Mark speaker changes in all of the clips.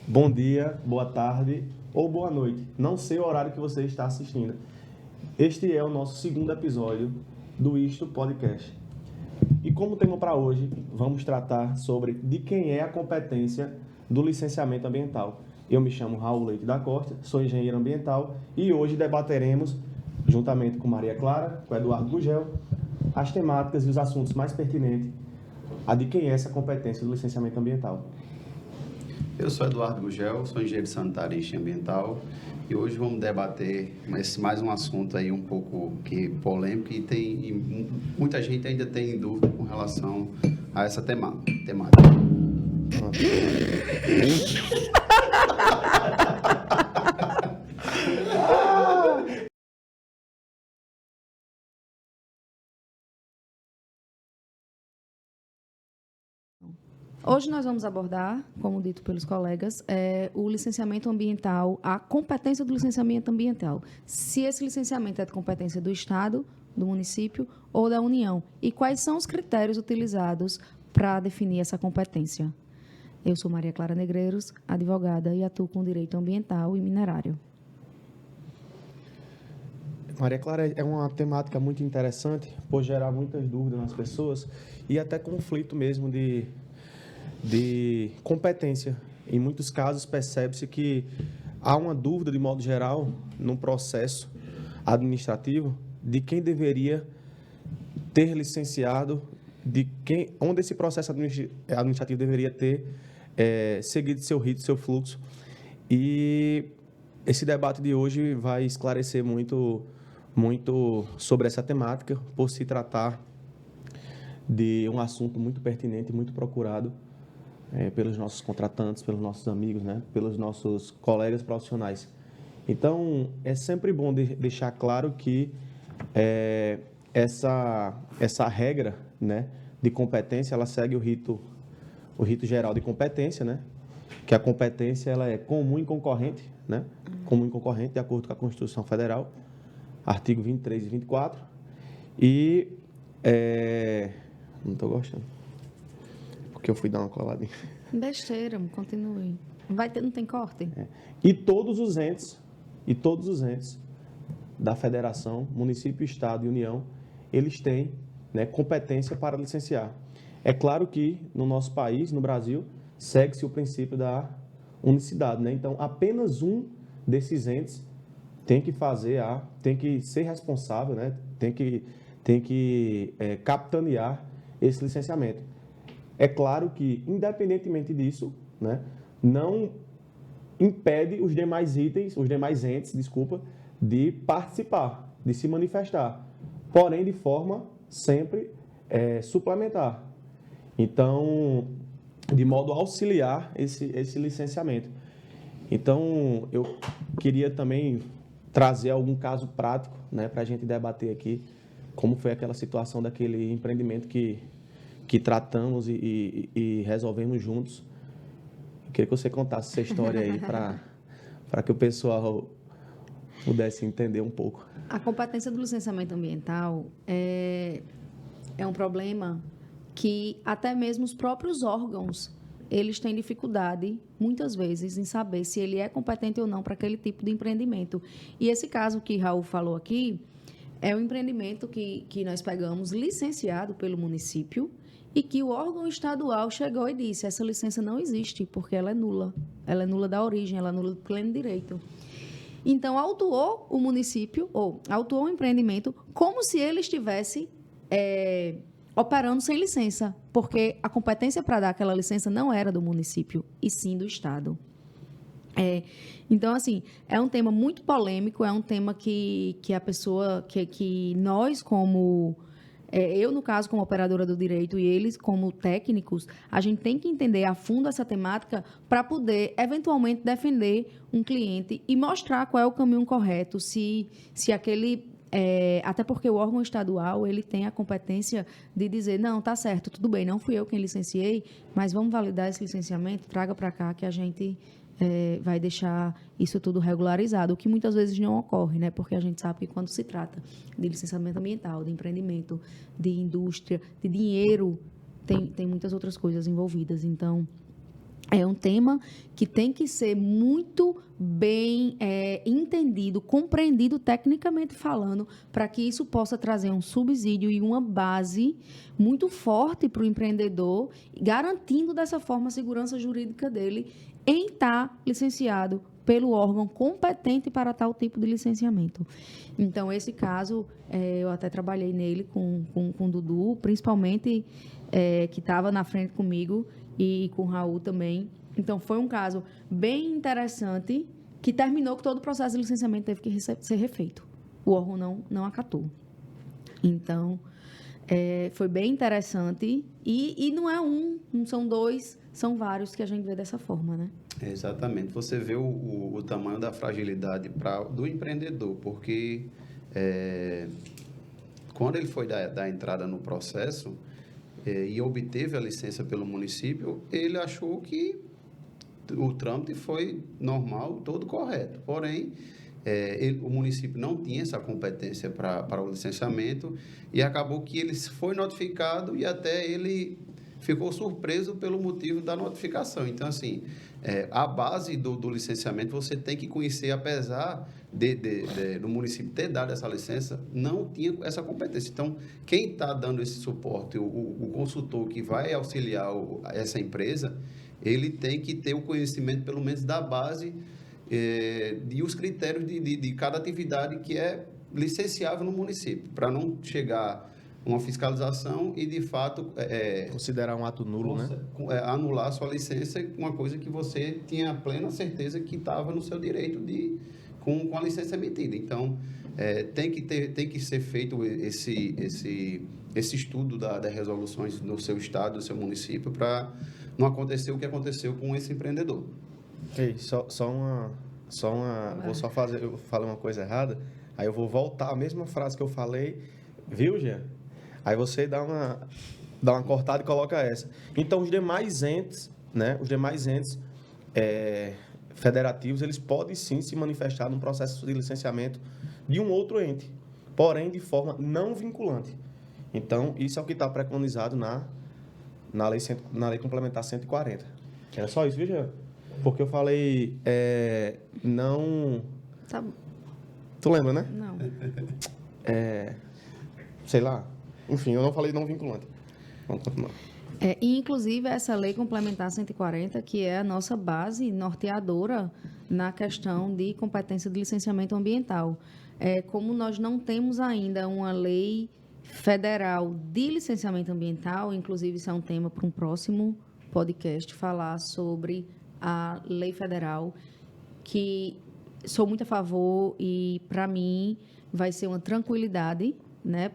Speaker 1: Bom dia, boa tarde ou boa noite. Não sei o horário que você está assistindo. Este é o nosso segundo episódio do Isto Podcast. E como tema para hoje, vamos tratar sobre de quem é a competência do licenciamento ambiental. Eu me chamo Raul Leite da Costa, sou engenheiro ambiental e hoje debateremos, juntamente com Maria Clara, com Eduardo Gugel, as temáticas e os assuntos mais pertinentes a de quem é essa competência do licenciamento ambiental.
Speaker 2: Eu sou Eduardo Gugel, sou engenheiro sanitário e engenharia ambiental e hoje vamos debater mais um assunto aí um pouco polêmico e muita gente ainda tem dúvida com relação a essa temática.
Speaker 3: Hoje nós vamos abordar, como dito pelos colegas, o licenciamento ambiental, a competência do licenciamento ambiental. Se esse licenciamento é de competência do Estado, do município ou da União. E quais são os critérios utilizados para definir essa competência. Eu sou Maria Clara Negreiros, advogada e atuo com direito ambiental e minerário.
Speaker 1: Maria Clara, é uma temática muito interessante por gerar muitas dúvidas nas pessoas e até conflito mesmo de competência. Em muitos casos, percebe-se que há uma dúvida, de modo geral, no processo administrativo, de quem deveria ter licenciado, onde esse processo administrativo deveria ter seguido seu rito, seu fluxo. E esse debate de hoje vai esclarecer muito sobre essa temática, por se tratar de um assunto muito pertinente e muito procurado pelos nossos contratantes, pelos nossos amigos, né? Pelos nossos colegas profissionais. Então, é sempre bom deixar claro que essa regra, né, de competência, ela segue o rito geral de competência, né? Que a competência ela é comum e concorrente, né? Comum e concorrente, de acordo com a Constituição Federal, artigo 23 e 24. E não estou gostando. Porque eu fui dar uma coladinha.
Speaker 3: Besteira, continue. Não tem corte?
Speaker 1: E todos os entes da federação, município, estado e união, eles têm, né, competência para licenciar. É claro que no nosso país, no Brasil, segue-se o princípio da unicidade, né? Então, apenas um desses entes tem que ser responsável, né? Tem que capitanear esse licenciamento. É claro que, independentemente disso, né, não impede os demais entes, de participar, de se manifestar, porém de forma sempre suplementar. Então, de modo a auxiliar esse licenciamento. Então, eu queria também trazer algum caso prático, né, para a gente debater aqui como foi aquela situação daquele empreendimento que tratamos e resolvemos juntos. Eu queria que você contasse essa história aí para que o pessoal pudesse entender um pouco.
Speaker 3: A competência do licenciamento ambiental é um problema que até mesmo os próprios órgãos, eles têm dificuldade, muitas vezes, em saber se ele é competente ou não para aquele tipo de empreendimento. E esse caso que Raul falou aqui é um empreendimento que nós pegamos licenciado pelo município e que o órgão estadual chegou e disse: essa licença não existe, porque ela é nula. Ela é nula da origem, ela é nula do pleno direito. Então, autuou o município, ou autuou o empreendimento, como se ele estivesse operando sem licença, porque a competência para dar aquela licença não era do município, e sim do Estado. Então, assim, é um tema muito polêmico, é um tema que a pessoa, que nós, como... eu, no caso, como operadora do direito, e eles, como técnicos, a gente tem que entender a fundo essa temática para poder, eventualmente, defender um cliente e mostrar qual é o caminho correto, se aquele... até porque o órgão estadual ele tem a competência de dizer: não, tá certo, tudo bem, não fui eu quem licenciei, mas vamos validar esse licenciamento, traga para cá que a gente vai deixar isso tudo regularizado, o que muitas vezes não ocorre, né? Porque a gente sabe que quando se trata de licenciamento ambiental, de empreendimento, de indústria, de dinheiro, tem muitas outras coisas envolvidas. Então, é um tema que tem que ser muito bem entendido, compreendido tecnicamente falando, para que isso possa trazer um subsídio e uma base muito forte para o empreendedor, garantindo dessa forma a segurança jurídica dele em estar licenciado pelo órgão competente para tal tipo de licenciamento. Então, esse caso, eu até trabalhei nele com o Dudu, principalmente que estava na frente comigo, e com o Raul também. Então, foi um caso bem interessante que terminou que todo o processo de licenciamento teve que ser refeito. O órgão não acatou. Então, foi bem interessante. E não é não são dois, são vários que a gente vê dessa forma, né?
Speaker 2: Exatamente. Você vê o tamanho da fragilidade do empreendedor, porque quando ele foi dar entrada no processo, e obteve a licença pelo município, ele achou que o trâmite foi normal, todo correto. Porém, o município não tinha essa competência para o licenciamento e acabou que ele foi notificado e até ele ficou surpreso pelo motivo da notificação. Então, assim, a base do licenciamento você tem que conhecer, apesar do município ter dado essa licença, não tinha essa competência. Então, quem está dando esse suporte, o consultor que vai auxiliar essa empresa, ele tem que ter o conhecimento, pelo menos, da base e os critérios de cada atividade que é licenciável no município, para não chegar uma fiscalização e, de fato...
Speaker 1: considerar um ato nulo, né?
Speaker 2: Anular a sua licença, uma coisa que você tinha plena certeza que estava no seu direito com a licença emitida. Então, tem que ser feito esse estudo das resoluções no seu estado, no seu município, para não acontecer o que aconteceu com esse empreendedor.
Speaker 1: Ei, eu falei uma coisa errada, aí eu vou voltar a mesma frase que eu falei, viu, Jean? Aí você dá uma cortada e coloca essa. Então, os demais entes, né, federativos, eles podem sim se manifestar no processo de licenciamento de um outro ente, porém de forma não vinculante. Então, isso é o que está preconizado na lei complementar 140. Era só isso, viu, Jean? Porque eu falei, não...
Speaker 3: Tá.
Speaker 1: Tu lembra, né?
Speaker 3: Não.
Speaker 1: Sei lá. Enfim, eu não falei não vinculante. Vamos continuar.
Speaker 3: E, inclusive, essa lei complementar 140, que é a nossa base norteadora na questão de competência de licenciamento ambiental. Como nós não temos ainda uma lei federal de licenciamento ambiental, inclusive isso é um tema para um próximo podcast, falar sobre a lei federal, que sou muito a favor e, para mim, vai ser uma tranquilidade, né,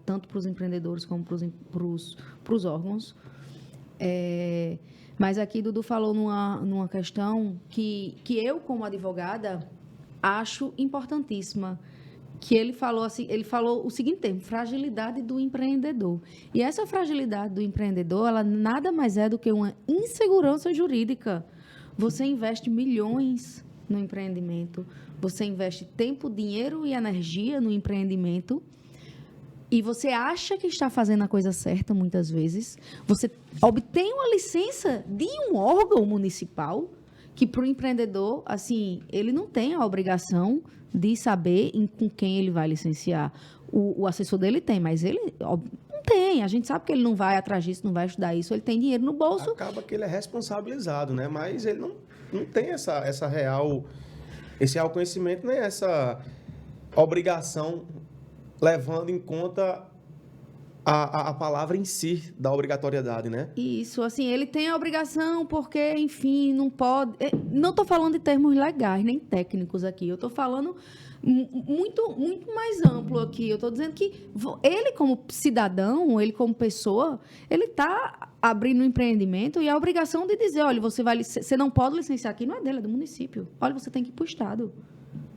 Speaker 3: tanto para os empreendedores como para os órgãos. Mas aqui Dudu falou numa questão que eu, como advogada, acho importantíssima, que ele falou o seguinte termo: fragilidade do empreendedor. E essa fragilidade do empreendedor, ela nada mais é do que uma insegurança jurídica. Você investe milhões no empreendimento, você investe tempo, dinheiro e energia no empreendimento, e você acha que está fazendo a coisa certa, muitas vezes. Você obtém uma licença de um órgão municipal que, para o empreendedor, assim, ele não tem a obrigação de saber com quem ele vai licenciar. O assessor dele tem, mas ele não tem. A gente sabe que ele não vai atrás disso, não vai estudar isso. Ele tem dinheiro no bolso.
Speaker 1: Acaba que ele é responsabilizado, né? Mas ele não tem esse real conhecimento, nem essa obrigação, levando em conta a palavra em si da obrigatoriedade, né?
Speaker 3: Isso, assim, ele tem a obrigação porque, enfim, não pode... Não estou falando de termos legais, nem técnicos aqui. Eu estou falando muito, muito mais amplo aqui. Eu estou dizendo que ele, como cidadão, ele como pessoa, ele está abrindo um empreendimento e a obrigação de dizer, olha, você não pode licenciar aqui, não é dele, é do município. Olha, você tem que ir para o Estado.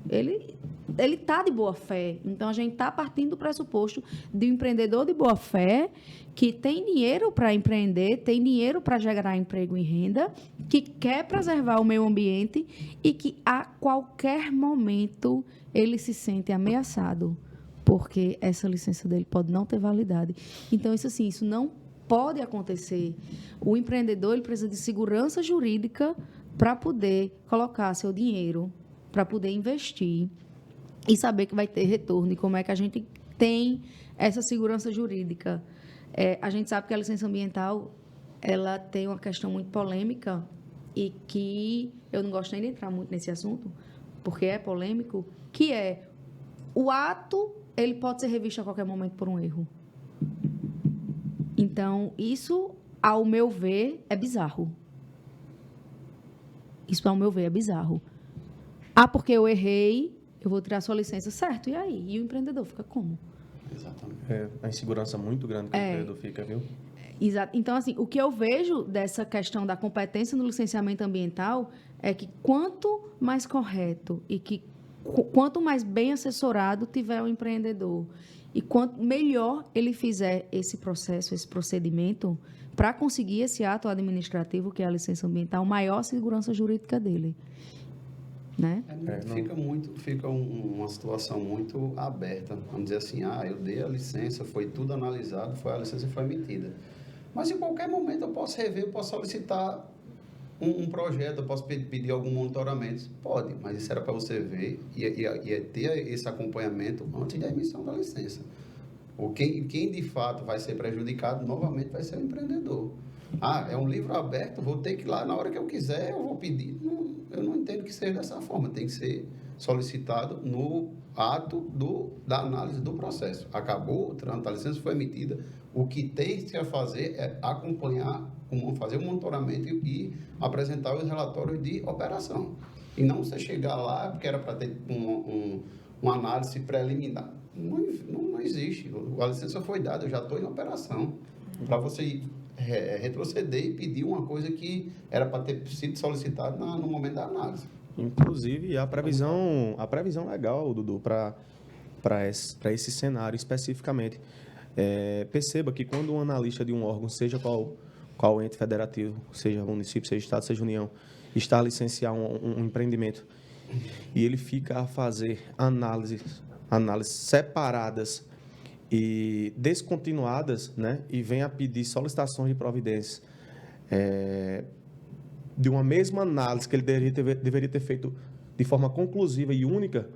Speaker 3: Ele está de boa fé. Então, a gente está partindo do pressuposto de um empreendedor de boa fé que tem dinheiro para empreender, tem dinheiro para gerar emprego e renda, que quer preservar o meio ambiente e que a qualquer momento ele se sente ameaçado, porque essa licença dele pode não ter validade. Então, isso não pode acontecer. O empreendedor ele precisa de segurança jurídica para poder colocar seu dinheiro, para poder investir e saber que vai ter retorno. E como é que a gente tem essa segurança jurídica? A gente sabe que a licença ambiental ela tem uma questão muito polêmica e que eu não gosto nem de entrar muito nesse assunto, porque é polêmico, que é o ato, ele pode ser revisto a qualquer momento por um erro. Então, isso, ao meu ver, é bizarro. Isso, ao meu ver, é bizarro. Porque eu errei, eu vou tirar sua licença, certo, e aí? E o empreendedor fica como?
Speaker 2: Exatamente.
Speaker 1: A insegurança muito grande que o empreendedor fica, viu?
Speaker 3: Exato. Então, assim, o que eu vejo dessa questão da competência no licenciamento ambiental é que quanto mais correto e que quanto mais bem assessorado tiver o empreendedor e quanto melhor ele fizer esse processo, esse procedimento, para conseguir esse ato administrativo, que é a licença ambiental, maior a segurança jurídica dele. Né?
Speaker 2: Fica uma situação muito aberta. Vamos dizer assim, eu dei a licença, foi tudo analisado, a licença foi emitida. Mas em qualquer momento eu posso rever, eu posso solicitar um projeto, eu posso pedir algum monitoramento. Pode, mas isso era para você ver e ter esse acompanhamento antes da emissão da licença. Quem de fato vai ser prejudicado novamente vai ser o empreendedor. É um livro aberto, vou ter que ir lá na hora que eu quiser, eu vou pedir. Eu não entendo que seja dessa forma, tem que ser solicitado no ato da análise do processo. Acabou, a licença foi emitida, o que tem que fazer é acompanhar, fazer um monitoramento e apresentar os relatórios de operação. E não você chegar lá, porque era para ter uma análise preliminar. Não existe. A licença foi dada, eu já estou em operação. Para você retroceder e pedir uma coisa que era para ter sido solicitada no momento da análise.
Speaker 1: Inclusive, a previsão legal, Dudu, para esse cenário especificamente. Perceba que quando um analista de um órgão, seja qual ente federativo, seja município, seja estado, seja união, está a licenciar um empreendimento e ele fica a fazer análises separadas e descontinuadas, né, e vem a pedir solicitações de providências de uma mesma análise que ele deveria ter feito de forma conclusiva e única,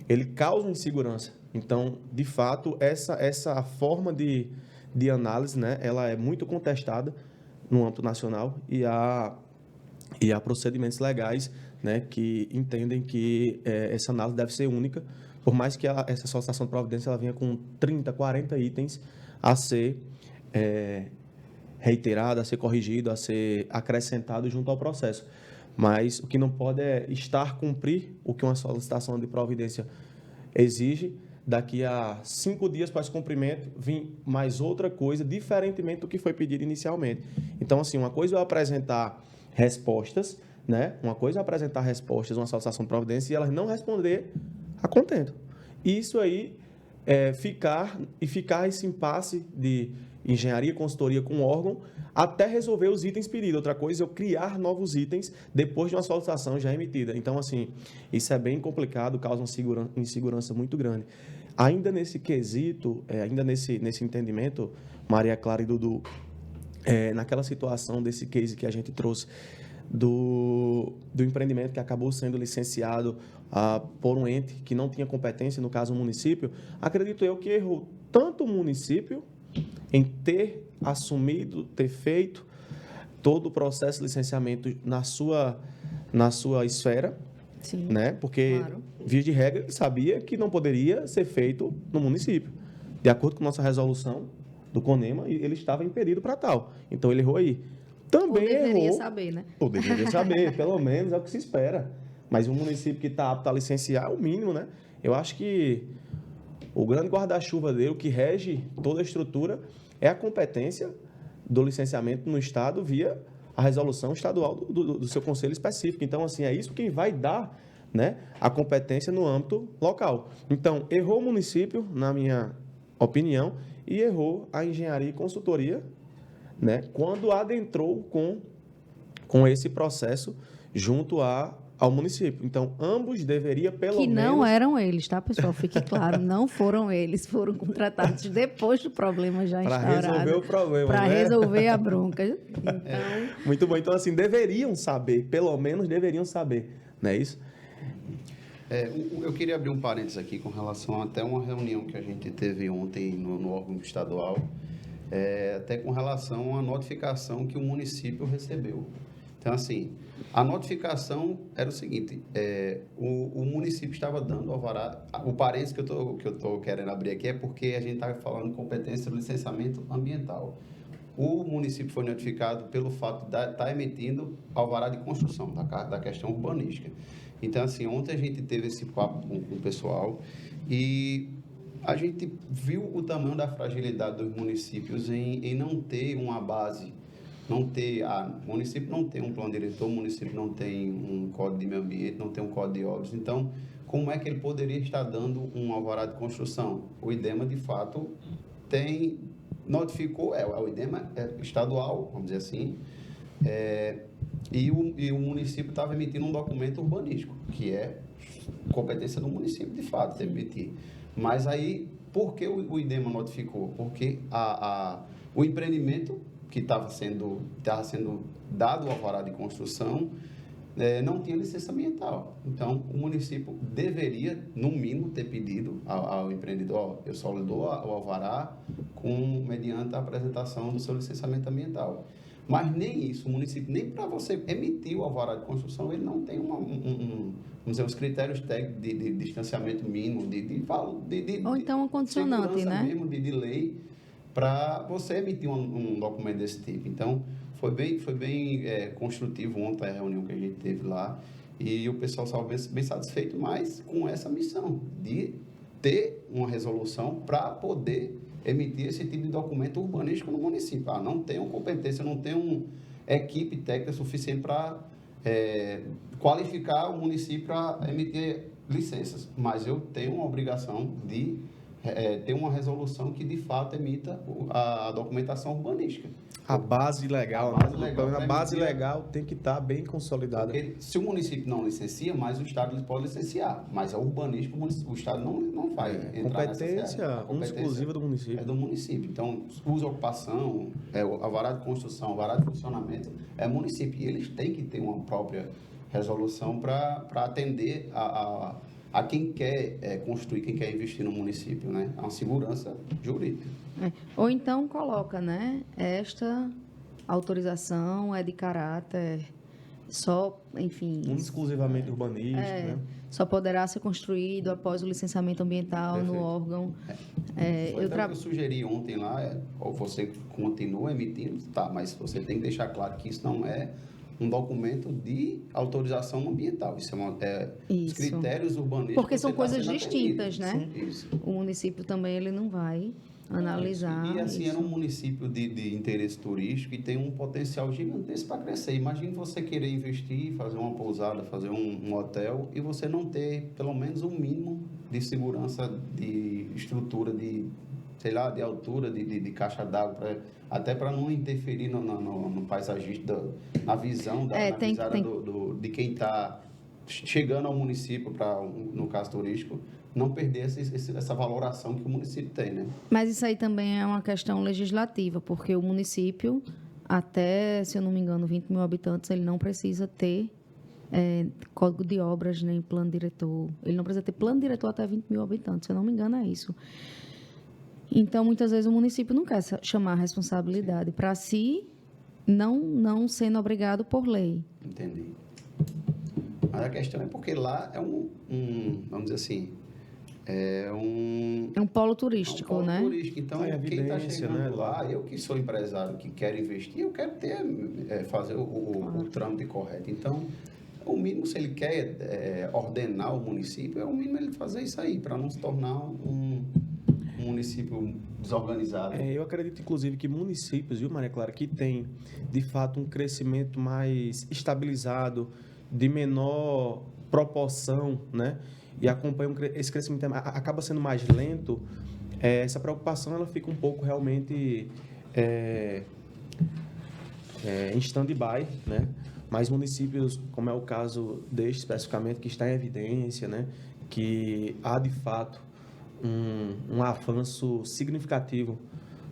Speaker 1: ele causa insegurança. Então, de fato, essa forma de análise, né, ela é muito contestada no âmbito nacional e há procedimentos legais, né, que entendem que essa análise deve ser única, por mais que essa solicitação de providência ela venha com 30, 40 itens a ser reiterado, a ser corrigido, a ser acrescentado junto ao processo. Mas o que não pode é cumprir o que uma solicitação de providência exige, daqui a 5 dias após cumprimento, vir mais outra coisa, diferentemente do que foi pedido inicialmente. Então, assim, uma coisa é eu apresentar respostas, né? Uma coisa é apresentar respostas, uma solicitação de providência, e elas não responder a contento. Isso aí ficar esse impasse de engenharia e consultoria com o órgão até resolver os itens pedidos. Outra coisa é eu criar novos itens depois de uma solicitação já emitida. Então, assim, isso é bem complicado, causa uma insegurança muito grande. Ainda nesse quesito, ainda nesse entendimento, Maria Clara e Dudu, naquela situação desse case que a gente trouxe do empreendimento que acabou sendo licenciado por um ente que não tinha competência, no caso o município, acredito eu que errou tanto o município em ter assumido, ter feito todo o processo de licenciamento na sua esfera,
Speaker 3: Sim,
Speaker 1: né? Porque,
Speaker 3: claro,
Speaker 1: via de regra, ele sabia que não poderia ser feito no município. De acordo com nossa resolução do CONEMA, ele estava impedido para tal. Então, ele errou aí. Também
Speaker 3: ou deveria
Speaker 1: errou.
Speaker 3: saber, né?
Speaker 1: Ou deveria saber, pelo menos é o que se espera. Mas um município que está apto a licenciar é o mínimo, né? Eu acho que o grande guarda-chuva dele, o que rege toda a estrutura, é a competência do licenciamento no Estado via a resolução estadual do seu conselho específico. Então, assim, é isso quem vai dar, né, a competência no âmbito local. Então, errou o município, na minha opinião, e errou a engenharia e consultoria, né, quando adentrou com esse processo junto ao município. Então, ambos deveriam, pelo
Speaker 3: Que
Speaker 1: menos...
Speaker 3: não eram eles, tá, pessoal? Fique claro, não foram eles, foram contratados depois do problema já
Speaker 1: Para
Speaker 3: instaurado.
Speaker 1: resolver o problema,
Speaker 3: Para
Speaker 1: né?
Speaker 3: resolver a bronca. Então,
Speaker 1: Muito bom. Então, assim, deveriam saber, pelo menos deveriam saber, não é isso?
Speaker 2: Eu queria abrir um parênteses aqui com relação a até uma reunião que a gente teve ontem no órgão estadual, até com relação à notificação que o município recebeu. Então, assim, a notificação era o seguinte, o município estava dando alvará, o parênteses que eu estou querendo abrir aqui é porque a gente está falando de competência do licenciamento ambiental. O município foi notificado pelo fato de estar emitindo alvará de construção, da questão urbanística. Então, assim, ontem a gente teve esse papo com o pessoal e a gente viu o tamanho da fragilidade dos municípios em não ter uma base, o município não tem um plano diretor, o município não tem um código de meio ambiente, não tem um código de obras. Então, como é que ele poderia estar dando um alvará de construção? O IDEMA, de fato, notificou, o IDEMA estadual, vamos dizer assim, e o município estava emitindo um documento urbanístico, que é competência do município, de fato, de emitir. Mas aí, por que o IDEMA notificou? Porque o empreendimento que estava sendo dado o alvará de construção não tinha licença ambiental. Então, o município deveria, no mínimo, ter pedido ao empreendedor, eu só lhe dou o alvará mediante a apresentação do seu licenciamento ambiental. Mas nem isso, o município, nem para você emitir o alvará de construção, ele não tem vamos dizer, os critérios técnicos de distanciamento mínimo,
Speaker 3: ou então um condicionante, né?
Speaker 2: Mesmo de lei, para você emitir um documento desse tipo. Então, foi bem construtivo ontem a reunião que a gente teve lá, e o pessoal estava bem satisfeito, mas com essa missão de ter uma resolução para poder emitir esse tipo de documento urbanístico no município. Não tenho competência, não tenho equipe técnica suficiente para qualificar o município para emitir licenças, mas eu tenho uma obrigação de ter uma resolução que, de fato, emita a documentação urbanística.
Speaker 1: A base legal, a base legal tem que estar bem consolidada.
Speaker 2: Porque se o município não licencia, mas o Estado pode licenciar. Mas a urbanística, o Estado não vai entrar
Speaker 1: competência exclusiva do município.
Speaker 2: É do município. Então, uso de ocupação, o alvará de construção, o alvará de funcionamento, é município. E eles têm que ter uma própria resolução para atender a quem quer construir, quem quer investir no município, né? É uma segurança jurídica.
Speaker 3: Ou então coloca, né? Esta autorização é de caráter só, enfim...
Speaker 1: exclusivamente urbanístico, né?
Speaker 3: Só poderá ser construído após o licenciamento ambiental. Perfeito. No órgão.
Speaker 2: Eu sugeri ontem lá, ou você continua emitindo, tá, mas você tem que deixar claro que isso não é um documento de autorização ambiental. Isso os critérios urbanísticos.
Speaker 3: Porque são coisas distintas, né?
Speaker 2: Isso.
Speaker 3: O município também ele não vai analisar.
Speaker 2: E assim, era um município de interesse turístico e tem um potencial gigantesco para crescer. Imagine você querer investir, fazer uma pousada, fazer um hotel e você não ter pelo menos um mínimo de segurança, de estrutura, de altura, de caixa d'água, até para não interferir no paisagista, na visão de quem está chegando ao município, no caso turístico, não perder essa valoração que o município tem, né?
Speaker 3: Mas isso aí também é uma questão legislativa, porque o município, até, se eu não me engano, 20 mil habitantes, ele não precisa ter código de obras, nem plano diretor. Ele não precisa ter plano diretor até 20 mil habitantes, se eu não me engano, é isso. Então, muitas vezes, o município não quer chamar a responsabilidade para si, não sendo obrigado por lei.
Speaker 2: Entendi. Mas a questão é porque lá é vamos dizer assim, é um
Speaker 3: polo turístico, né?
Speaker 2: Turístico. Então, quem está chegando lá, eu que sou empresário, que quero investir, eu quero fazer o trâmite correto. Então, o mínimo, se ele quer ordenar o município, é o mínimo ele fazer isso aí, para não se tornar um município desorganizado.
Speaker 1: Eu acredito, inclusive, que municípios, viu, Maria Clara, que tem, de fato, um crescimento mais estabilizado, de menor proporção, né? E acompanha esse crescimento acaba sendo mais lento, essa preocupação ela fica um pouco realmente em stand-by, né? Mas municípios, como é o caso deste especificamente, que está em evidência, né? Que há de fato um avanço significativo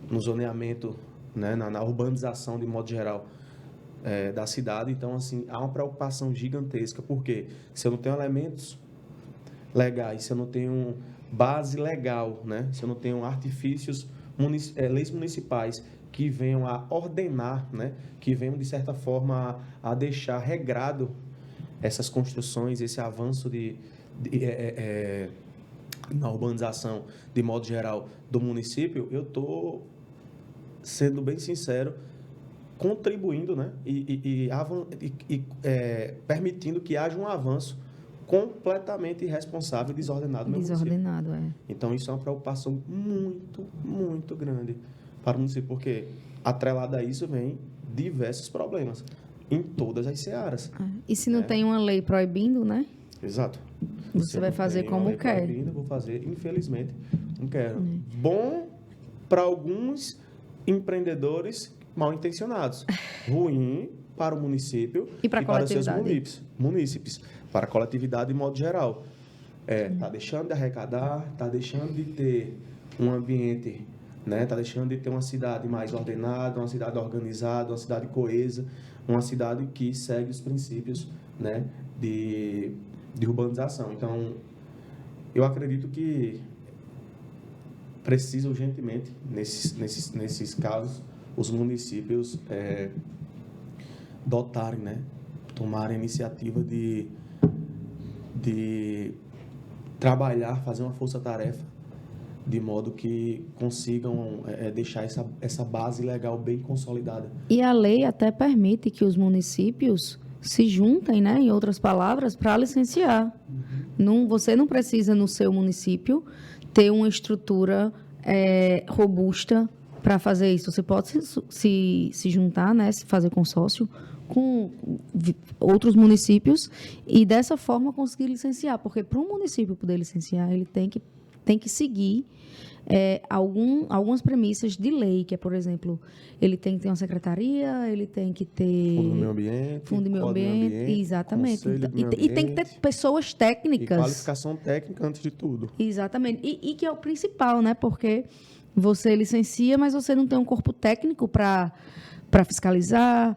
Speaker 1: no zoneamento, né? Na urbanização de modo geral da cidade. Então, assim, há uma preocupação gigantesca, porque se eu não tenho elementos legais, se eu não tenho base legal, né? Se eu não tenho artifícios, leis municipais que venham a ordenar, né? Que venham, de certa forma, a deixar regrado essas construções, esse avanço na urbanização, de modo geral, do município, eu estou, sendo bem sincero, contribuindo, né? Permitindo que haja um avanço completamente irresponsável e desordenado no município.
Speaker 3: Desordenado,
Speaker 1: Então, isso é uma preocupação muito, muito grande para o município, porque atrelado a isso vem diversos problemas em todas as searas.
Speaker 3: E se não tem uma lei proibindo, né?
Speaker 1: Exato.
Speaker 3: Você vai fazer como quer.
Speaker 1: Vou fazer, infelizmente, não quero. Bom para alguns empreendedores mal intencionados. Ruim para o município
Speaker 3: e para
Speaker 1: seus munícipes, para a coletividade de modo geral. Está deixando de arrecadar, está deixando de ter um ambiente, né? Está deixando de ter uma cidade mais ordenada, uma cidade organizada, uma cidade coesa, uma cidade que segue os princípios, né? de urbanização. Então, eu acredito que precisa urgentemente, nesses casos, os municípios dotarem, né? Tomarem a iniciativa de trabalhar, fazer uma força-tarefa, de modo que consigam deixar essa base legal bem consolidada.
Speaker 3: E a lei até permite que os municípios se juntem, né, em outras palavras, para licenciar. Você não precisa, no seu município, ter uma estrutura robusta para fazer isso. Você pode se juntar, né, se fazer consórcio com outros municípios e, dessa forma, conseguir licenciar. Porque, para um município poder licenciar, ele tem que seguir algumas premissas de lei, que é, por exemplo, ele tem que ter uma secretaria, ele tem que ter...
Speaker 1: Fundo do meio ambiente.
Speaker 3: Exatamente. E tem que ter pessoas técnicas.
Speaker 1: E qualificação técnica antes de tudo.
Speaker 3: Exatamente. E que é o principal, né? Porque você licencia, mas você não tem um corpo técnico para fiscalizar,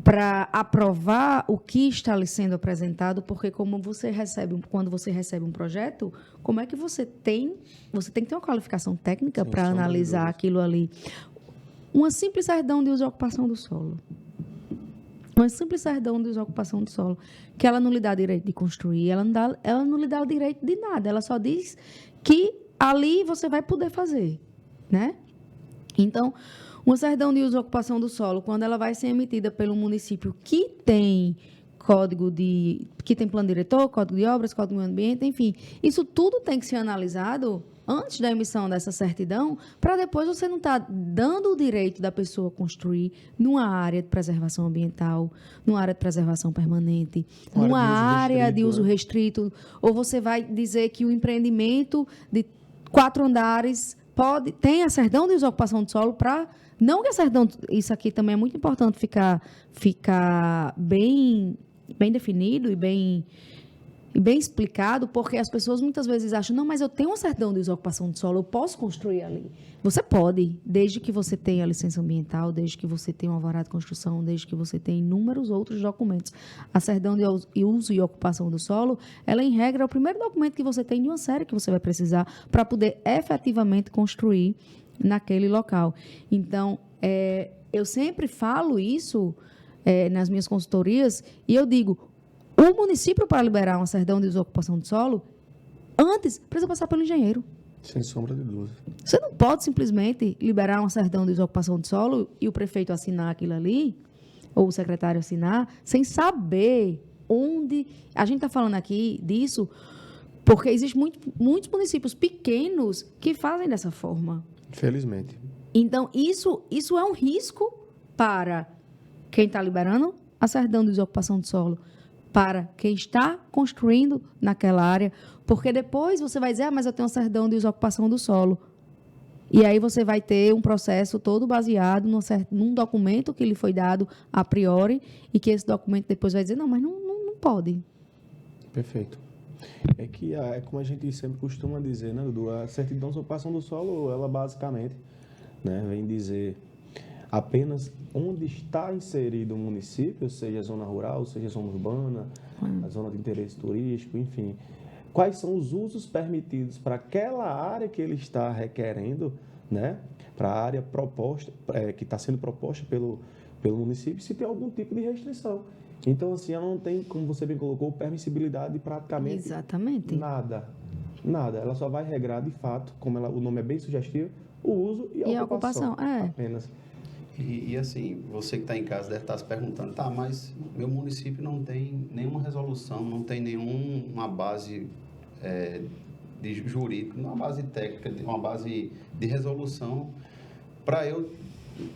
Speaker 3: para aprovar o que está lhe sendo apresentado, porque quando você recebe um projeto, como é que você tem que ter uma qualificação técnica para analisar aquilo ali. Uma simples certidão de uso e ocupação do solo. Uma simples certidão de uso e ocupação do solo, que ela não lhe dá direito de construir, ela não lhe dá o direito de nada, ela só diz que ali você vai poder fazer, né? Então, uma certidão de uso e ocupação do solo, quando ela vai ser emitida pelo município que tem que tem plano diretor, código de obras, código do meio ambiente, enfim, isso tudo tem que ser analisado antes da emissão dessa certidão, para depois você não estar dando o direito da pessoa construir numa área de preservação ambiental, numa área de preservação permanente, numa área de uso restrito, ou você vai dizer que o empreendimento de 4 andares tem a certidão de uso e ocupação do solo para... Não que a certidão... Isso aqui também é muito importante ficar bem definido e bem explicado, porque as pessoas muitas vezes acham, não, mas eu tenho uma certidão de uso e ocupação do solo, eu posso construir ali. Você pode, desde que você tenha a licença ambiental, desde que você tenha um alvará de construção, desde que você tenha inúmeros outros documentos. A certidão de uso e ocupação do solo, ela, em regra, é o primeiro documento que você tem de uma série que você vai precisar para poder efetivamente construir naquele local. Então, eu sempre falo isso nas minhas consultorias e eu digo, o município, para liberar uma certidão de uso e ocupação do solo, antes precisa passar pelo engenheiro.
Speaker 1: Sem sombra de dúvida.
Speaker 3: Você não pode simplesmente liberar uma certidão de uso e ocupação do solo e o prefeito assinar aquilo ali, ou o secretário assinar, sem saber onde... A gente está falando aqui disso porque existem muitos municípios pequenos que fazem dessa forma.
Speaker 1: Infelizmente.
Speaker 3: Então, isso é um risco para quem está liberando a certidão de uso e ocupação do solo, para quem está construindo naquela área, porque depois você vai dizer, mas eu tenho uma certidão de desocupação do solo. E aí você vai ter um processo todo baseado num documento que lhe foi dado a priori e que esse documento depois vai dizer, não, mas não pode.
Speaker 1: Perfeito. É que, é como a gente sempre costuma dizer, né, Dudu? A certidão de ocupação do solo, ela basicamente, né, vem dizer apenas onde está inserido o município, seja zona rural, seja zona urbana, a zona de interesse turístico, enfim. Quais são os usos permitidos para aquela área que ele está requerendo, né? Para a área proposta, que está sendo proposta pelo município, se tem algum tipo de restrição. Então, assim, ela não tem, como você bem colocou, permissibilidade de praticamente
Speaker 3: Exatamente.
Speaker 1: nada. Nada. Ela só vai regrar, de fato, como o nome é bem sugestivo, o uso e a ocupação. Apenas.
Speaker 2: E assim, você que está em casa deve estar se perguntando, tá, mas meu município não tem nenhuma resolução, não tem nenhuma base de jurídica, uma base técnica, uma base de resolução para eu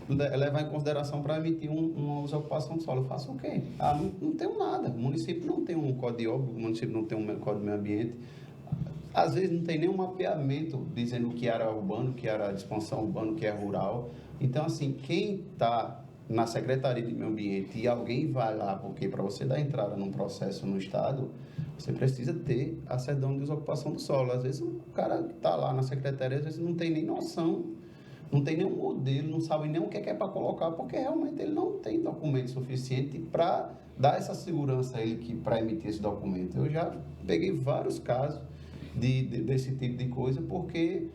Speaker 2: levar em consideração para emitir uma ocupação de solo. Eu faço o quê? Não tenho nada. O município não tem um código de obra, o município não tem um código de meio ambiente. Às vezes não tem nenhum mapeamento dizendo o que era urbano, o que era de expansão urbana, o que é rural. Então, assim, quem está na Secretaria de Meio Ambiente e alguém vai lá, porque para você dar entrada num processo no Estado, você precisa ter a certidão de desocupação do solo. Às vezes o cara que está lá na Secretaria, às vezes não tem nem noção, não tem nenhum modelo, não sabe nem o que é para colocar, porque realmente ele não tem documento suficiente para dar essa segurança a ele para emitir esse documento. Eu já peguei vários casos desse tipo de coisa, porque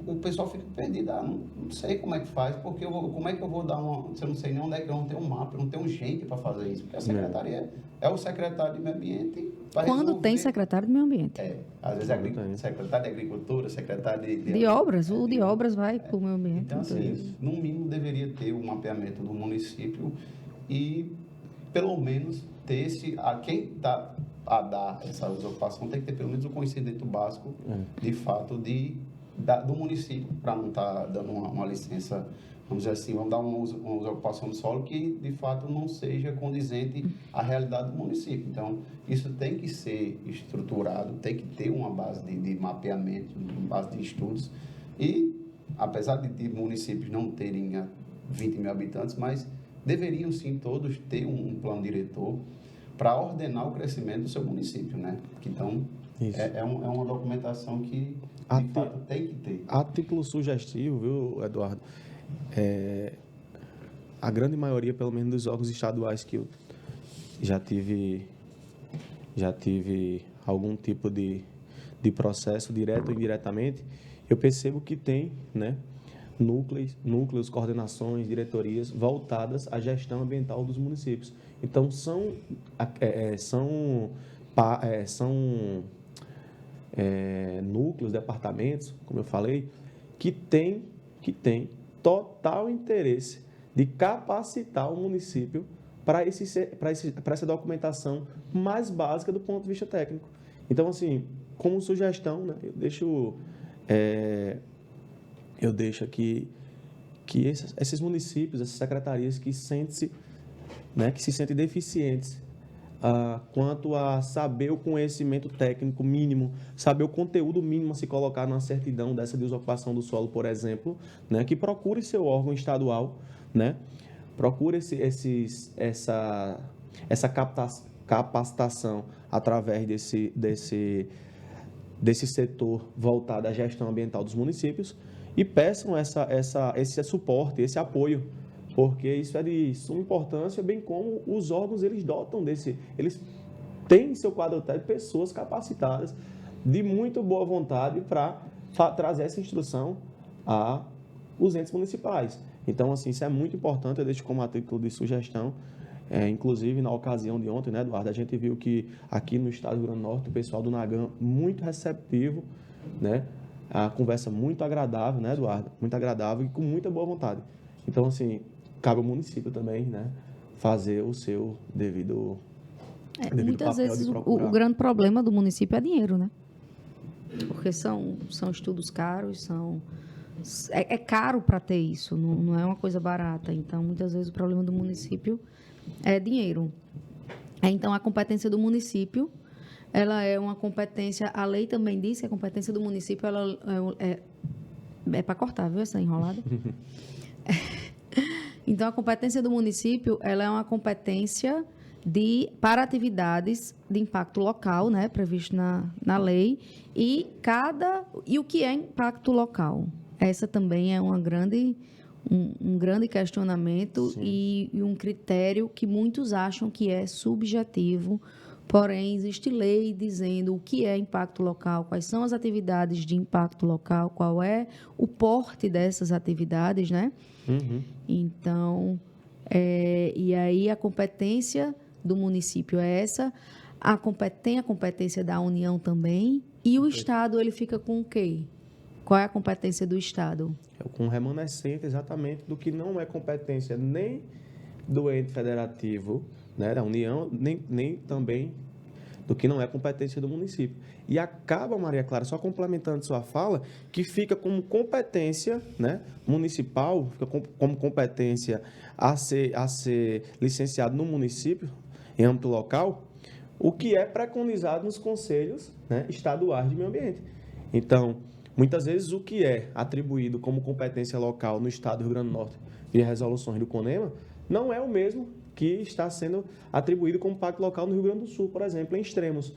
Speaker 2: o pessoal fica perdido, não sei como é que faz, porque como é que eu vou dar se eu não sei nem onde é que eu não tenho um mapa, eu não tenho gente para fazer isso, porque a secretaria é o secretário de meio ambiente.
Speaker 3: Quando tem secretário de meio ambiente.
Speaker 2: Às vezes secretário de agricultura, secretário
Speaker 3: de obras, o de obras vai para o meio ambiente.
Speaker 2: Então, assim, no mínimo deveria ter o mapeamento do município e, pelo menos, ter quem está a dar essa ocupação tem que ter pelo menos o conhecimento básico, de fato, do município, para não estar dando uma licença, vamos dizer assim, vamos dar uma ocupação do solo que, de fato, não seja condizente à realidade do município. Então, isso tem que ser estruturado, tem que ter uma base de mapeamento, uma base de estudos. E, apesar de municípios não terem 20 mil habitantes, mas deveriam, sim, todos ter um plano diretor para ordenar o crescimento do seu município, né? Então, é uma documentação que, de fato, tem que ter.
Speaker 1: A título sugestivo, viu, Eduardo? A grande maioria, pelo menos dos órgãos estaduais que eu já tive algum tipo de processo, direto ou indiretamente, eu percebo que tem, né, núcleos, coordenações, diretorias voltadas à gestão ambiental dos municípios. Então, são núcleos, departamentos, como eu falei, que têm total interesse de capacitar o município para essa documentação mais básica do ponto de vista técnico. Então, assim, como sugestão, né, eu deixo aqui que esses municípios, essas secretarias que se sentem deficientes quanto a saber o conhecimento técnico mínimo, saber o conteúdo mínimo a se colocar na certidão dessa desocupação do solo, por exemplo, né, que procure seu órgão estadual, né, procure essa capacitação através desse setor voltado à gestão ambiental dos municípios e peçam esse suporte, esse apoio, porque isso é de suma importância, bem como os órgãos, eles eles têm em seu quadro técnico pessoas capacitadas de muito boa vontade para trazer essa instrução aos entes municipais. Então, assim, isso é muito importante, eu deixo como a título de sugestão. Inclusive, na ocasião de ontem, né, Eduardo, a gente viu que aqui no estado do Rio Grande do Norte, o pessoal do Nagam muito receptivo, né, a conversa muito agradável, né, Eduardo? Muito agradável e com muita boa vontade. Então, assim, cabe ao município também, né, fazer o seu devido
Speaker 3: muitas
Speaker 1: papel
Speaker 3: vezes
Speaker 1: de procurar.
Speaker 3: o grande problema do município é dinheiro, né? Porque são estudos caros, é caro para ter isso, não é uma coisa barata. Então, muitas vezes o problema do município é dinheiro. Então, a competência do município, ela é uma competência, a lei também diz que a competência do município, ela é para cortar, viu, essa enrolada? Então, a competência do município, ela é uma competência para atividades de impacto local, né, previsto na lei, e o que é impacto local? Essa também é um grande questionamento e um critério que muitos acham que é subjetivo, porém, existe lei dizendo o que é impacto local, quais são as atividades de impacto local, qual é o porte dessas atividades, né?
Speaker 1: Uhum.
Speaker 3: Então, e aí a competência do município é essa, tem a competência da União também, e o Estado, ele fica com o quê? Qual é a competência do Estado?
Speaker 1: É com o remanescente exatamente do que não é competência nem do ente federativo, né, da União, nem também do que não é competência do município. E acaba, Maria Clara, só complementando sua fala, que fica como competência, né, municipal, fica como competência a ser licenciado no município, em âmbito local, o que é preconizado nos conselhos, né, estaduais de meio ambiente. Então, muitas vezes o que é atribuído como competência local no estado do Rio Grande do Norte via resoluções do CONEMA não é o mesmo que está sendo atribuído como impacto local no Rio Grande do Sul, por exemplo, em Extremos.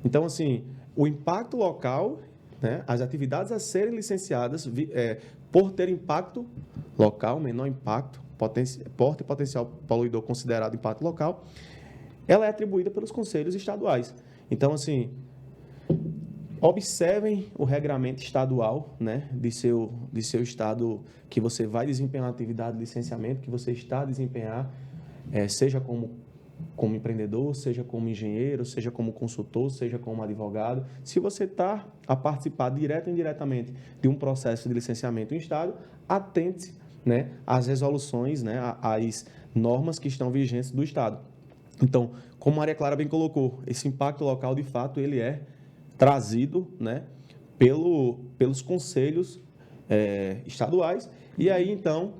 Speaker 1: Então, assim, o impacto local, né, as atividades a serem licenciadas por ter impacto local, menor impacto, porte potencial poluidor considerado impacto local, ela é atribuída pelos conselhos estaduais. Então, assim, observem o regramento estadual, né, de seu estado que você vai desempenhar a atividade de licenciamento, que você está a desempenhar, seja como empreendedor, seja como engenheiro, seja como consultor, seja como advogado. Se você está a participar direto ou indiretamente de um processo de licenciamento em estado, atente-se, né, às resoluções, né, às normas que estão vigentes do estado. Então, como a Maria Clara bem colocou, esse impacto local, de fato, ele é trazido, né, pelos conselhos estaduais, e aí, então,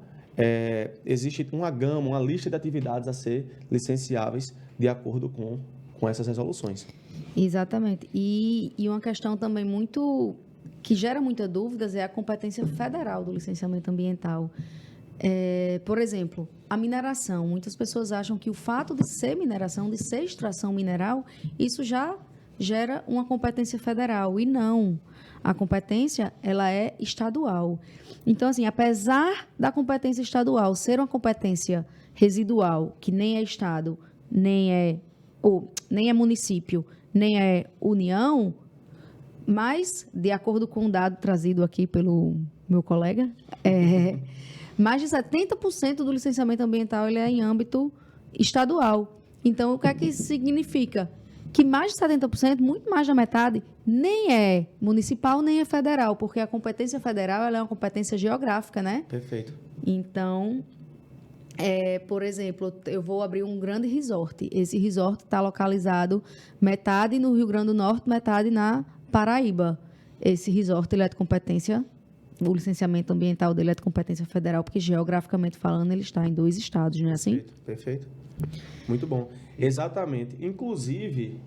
Speaker 1: existe uma gama, uma lista de atividades a ser licenciáveis de acordo com essas resoluções.
Speaker 3: Exatamente. E uma questão também que gera muitas dúvidas é a competência federal do licenciamento ambiental. Por exemplo, a mineração. Muitas pessoas acham que o fato de ser mineração, de ser extração mineral, isso já gera uma competência federal. E não. A competência, ela é estadual. Então, assim, apesar da competência estadual ser uma competência residual, que nem é Estado, nem é município, nem é União, mas, de acordo com o dado trazido aqui pelo meu colega, mais de 70% do licenciamento ambiental ele é em âmbito estadual. Então, o que é que isso significa? Que mais de 70%, muito mais da metade, nem é municipal, nem é federal, porque a competência federal ela é uma competência geográfica, né?
Speaker 1: Perfeito.
Speaker 3: Então, por exemplo, eu vou abrir um grande resort. Esse resort está localizado metade no Rio Grande do Norte, metade na Paraíba. Esse resort ele é de competência, o licenciamento ambiental dele é de competência federal, porque geograficamente falando ele está em 2 estados, não é assim?
Speaker 1: Perfeito. Muito bom. Exatamente. Inclusive,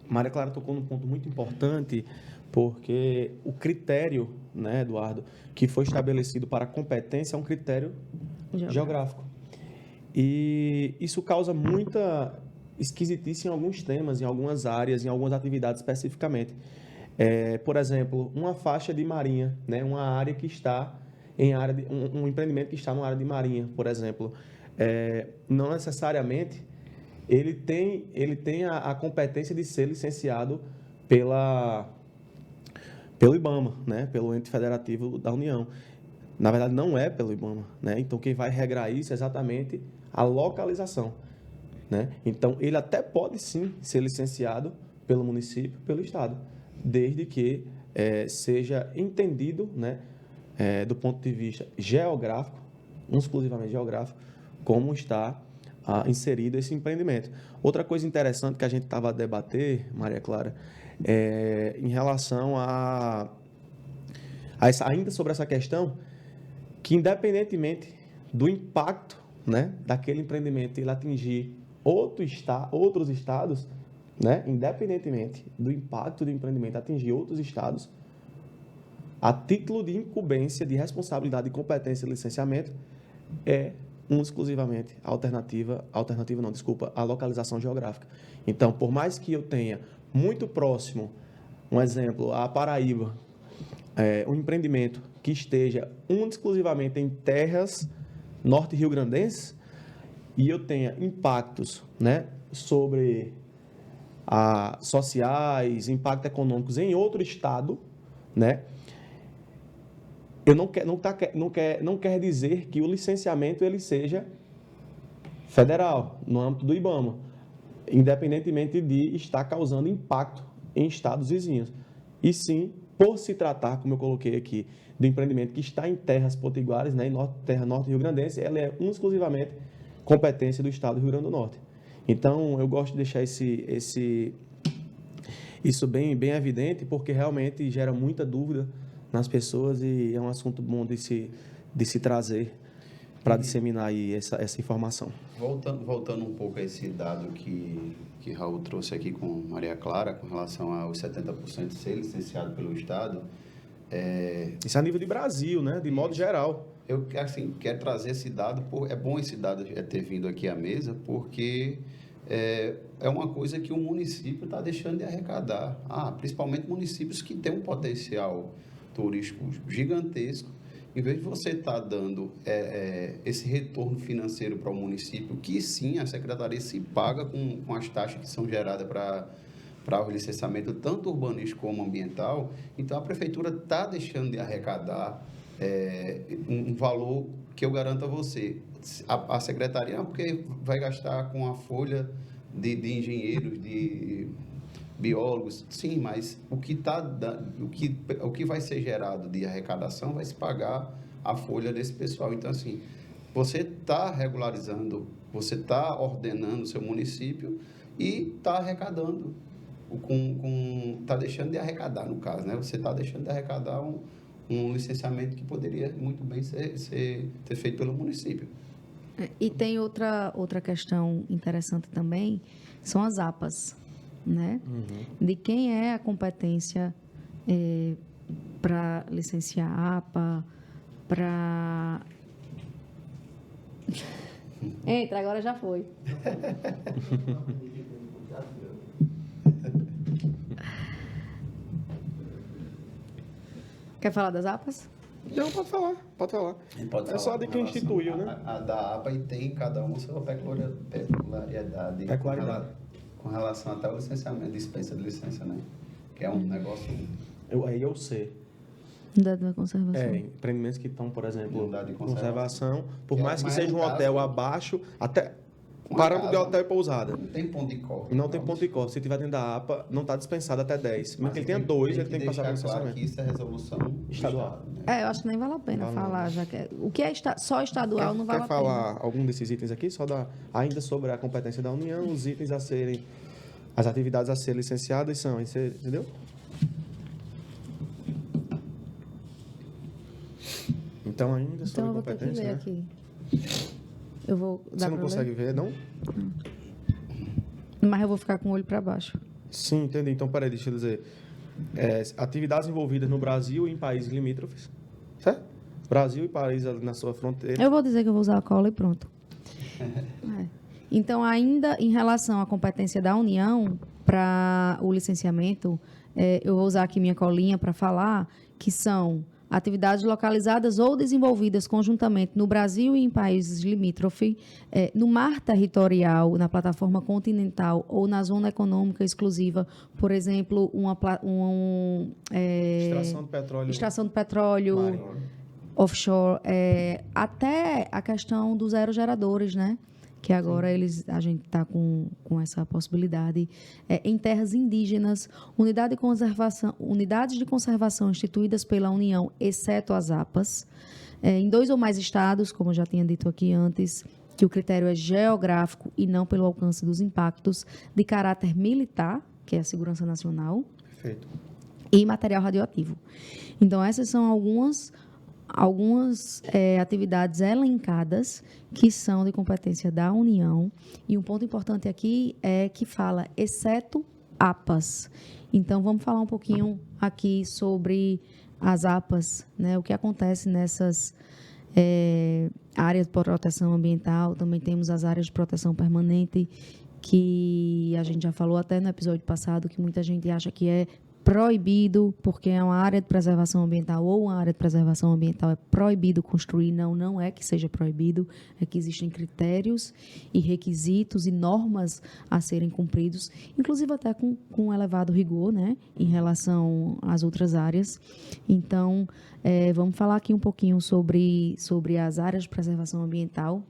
Speaker 1: Maria Clara tocou num ponto muito importante, porque o critério, né, Eduardo, que foi estabelecido para a competência é um critério geográfico. E isso causa muita esquisitice em alguns temas, em algumas áreas, em algumas atividades especificamente. Por exemplo, uma faixa de marinha, né, uma área que está em área de, um empreendimento que está numa área de marinha, por exemplo, não necessariamente ele tem a competência de ser licenciado pelo IBAMA, né, pelo ente federativo da União. Na verdade, não é pelo IBAMA, né? Então, quem vai regrar isso é exatamente a localização, né? Então, ele até pode sim ser licenciado pelo município, pelo estado, desde que seja entendido, né, do ponto de vista geográfico, exclusivamente geográfico, como está inserido esse empreendimento. Outra coisa interessante que a gente estava a debater, Maria Clara, em relação ainda sobre essa questão, que independentemente do impacto né, daquele empreendimento ele atingir outros estados, né, independentemente do impacto do empreendimento atingir outros estados, a título de incumbência, de responsabilidade, de competência e licenciamento, é exclusivamente a localização geográfica. Então, por mais que eu tenha muito próximo, um exemplo, a Paraíba, um empreendimento que esteja exclusivamente em terras norte rio-grandenses e eu tenha impactos, né, sobre sociais, impactos econômicos em outro estado, né, eu não quer dizer que o licenciamento ele seja federal, no âmbito do IBAMA, independentemente de estar causando impacto em estados vizinhos. E sim, por se tratar, como eu coloquei aqui, do empreendimento que está em terras potiguares, né, em terra norte rio-grandense, ela é exclusivamente competência do estado do Rio Grande do Norte. Então, eu gosto de deixar isso bem evidente, porque realmente gera muita dúvida nas pessoas e é um assunto bom de se trazer para disseminar aí essa informação.
Speaker 2: Voltando um pouco a esse dado que Raul trouxe aqui com Maria Clara, com relação aos 70% ser licenciado pelo Estado.
Speaker 1: Isso é a nível de Brasil, né? De modo geral.
Speaker 2: Eu quero trazer esse dado, é bom esse dado ter vindo aqui à mesa, porque é uma coisa que o município está deixando de arrecadar. Principalmente municípios que têm um potencial turístico gigantesco. Em vez de você estar dando esse retorno financeiro para o município, que sim, a secretaria se paga com as taxas que são geradas para o licenciamento, tanto urbanístico como ambiental, então a prefeitura está deixando de arrecadar um valor que eu garanto a você. A secretaria, porque vai gastar com a folha de engenheiros, de biólogos, sim, mas o que vai ser gerado de arrecadação vai se pagar a folha desse pessoal. Então, assim, você está regularizando, você está ordenando o seu município e está arrecadando, está deixando de arrecadar, no caso, né? Você está deixando de arrecadar um licenciamento que poderia muito bem ser feito pelo município.
Speaker 3: E tem outra questão interessante também, são as APAs, né? Uhum. De quem é a competência para licenciar a APA, para... Entra, agora já foi. Quer falar das APAs?
Speaker 1: Não, pode falar. É só de quem instituiu, né?
Speaker 2: A da APA e tem cada um sua peculiaridade. Com relação até ao licenciamento, dispensa de licença, né? Que é um negócio...
Speaker 1: Eu sei.
Speaker 3: Unidade de conservação.
Speaker 1: Empreendimentos que estão, por exemplo,
Speaker 2: unidade de
Speaker 1: conservação, por mais que seja um hotel abaixo, até parâmetro de hotel e pousada.
Speaker 2: Não tem ponto de corte.
Speaker 1: Não tem ponto de corte. Se tiver dentro da APA, não está dispensado até 10. Mas que ele tenha 2, ele tem que passar pelo licenciamento.
Speaker 2: Claro que isso é resolução
Speaker 1: estadual.
Speaker 2: Né?
Speaker 3: Eu acho que nem vale a pena falar, já que o que é só estadual não vale a pena.
Speaker 1: Quer falar algum desses itens aqui? Só ainda sobre a competência da União, os itens a serem, as atividades a serem licenciadas são, entendeu? Então, ainda sobre competência,
Speaker 3: né? Aqui. Eu vou dar.
Speaker 1: Você não consegue ver, não?
Speaker 3: Mas eu vou ficar com o olho para baixo.
Speaker 1: Sim, entendi. Então, peraí, deixa eu dizer. Atividades envolvidas no Brasil e em países limítrofes. Certo? Brasil e países ali na sua fronteira.
Speaker 3: Eu vou dizer que eu vou usar a cola e pronto. Então, ainda em relação à competência da União para o licenciamento, eu vou usar aqui minha colinha para falar que são atividades localizadas ou desenvolvidas conjuntamente no Brasil e em países limítrofes, no mar territorial, na plataforma continental ou na zona econômica exclusiva, por exemplo, extração de petróleo offshore, até a questão dos aerogeradores, né? Que agora a gente está com essa possibilidade. Em terras indígenas, unidades de conservação instituídas pela União, exceto as APAs, em 2 ou mais estados, como eu já tinha dito aqui antes, que o critério é geográfico e não pelo alcance dos impactos, de caráter militar, que é a segurança nacional,
Speaker 1: Perfeito.
Speaker 3: E material radioativo. Então, essas são algumas algumas atividades elencadas que são de competência da União. E um ponto importante aqui é que fala, exceto APAs. Então, vamos falar um pouquinho aqui sobre as APAs, né? O que acontece nessas áreas de proteção ambiental. Também temos as áreas de proteção permanente, que a gente já falou até no episódio passado, que muita gente acha que é proibido, porque é uma área de preservação ambiental ou uma área de preservação ambiental é proibido construir. Não, não é que seja proibido, é que existem critérios e requisitos e normas a serem cumpridos, inclusive até com elevado rigor, né, em relação às outras áreas. Então, vamos falar aqui um pouquinho sobre as áreas de preservação ambiental.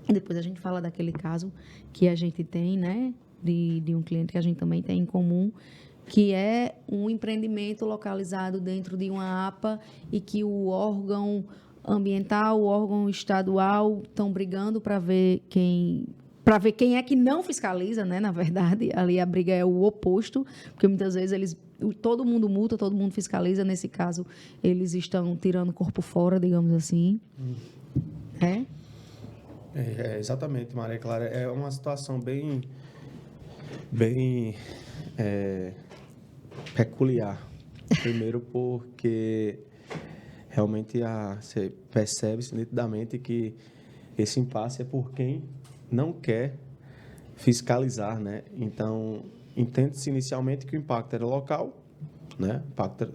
Speaker 3: E depois a gente fala daquele caso que a gente tem, né, de um cliente que a gente também tem em comum, que é um empreendimento localizado dentro de uma APA e que o órgão ambiental, o órgão estadual estão brigando para ver quem é que não fiscaliza, né? Na verdade, ali a briga é o oposto, porque muitas vezes todo mundo multa, todo mundo fiscaliza. Nesse caso, eles estão tirando o corpo fora, digamos assim.
Speaker 1: Exatamente, Maria Clara. É uma situação bem peculiar. Primeiro porque realmente você percebe nitidamente que esse impasse é por quem não quer fiscalizar, né? Então, entende-se inicialmente que o impacto era local, né? O impacto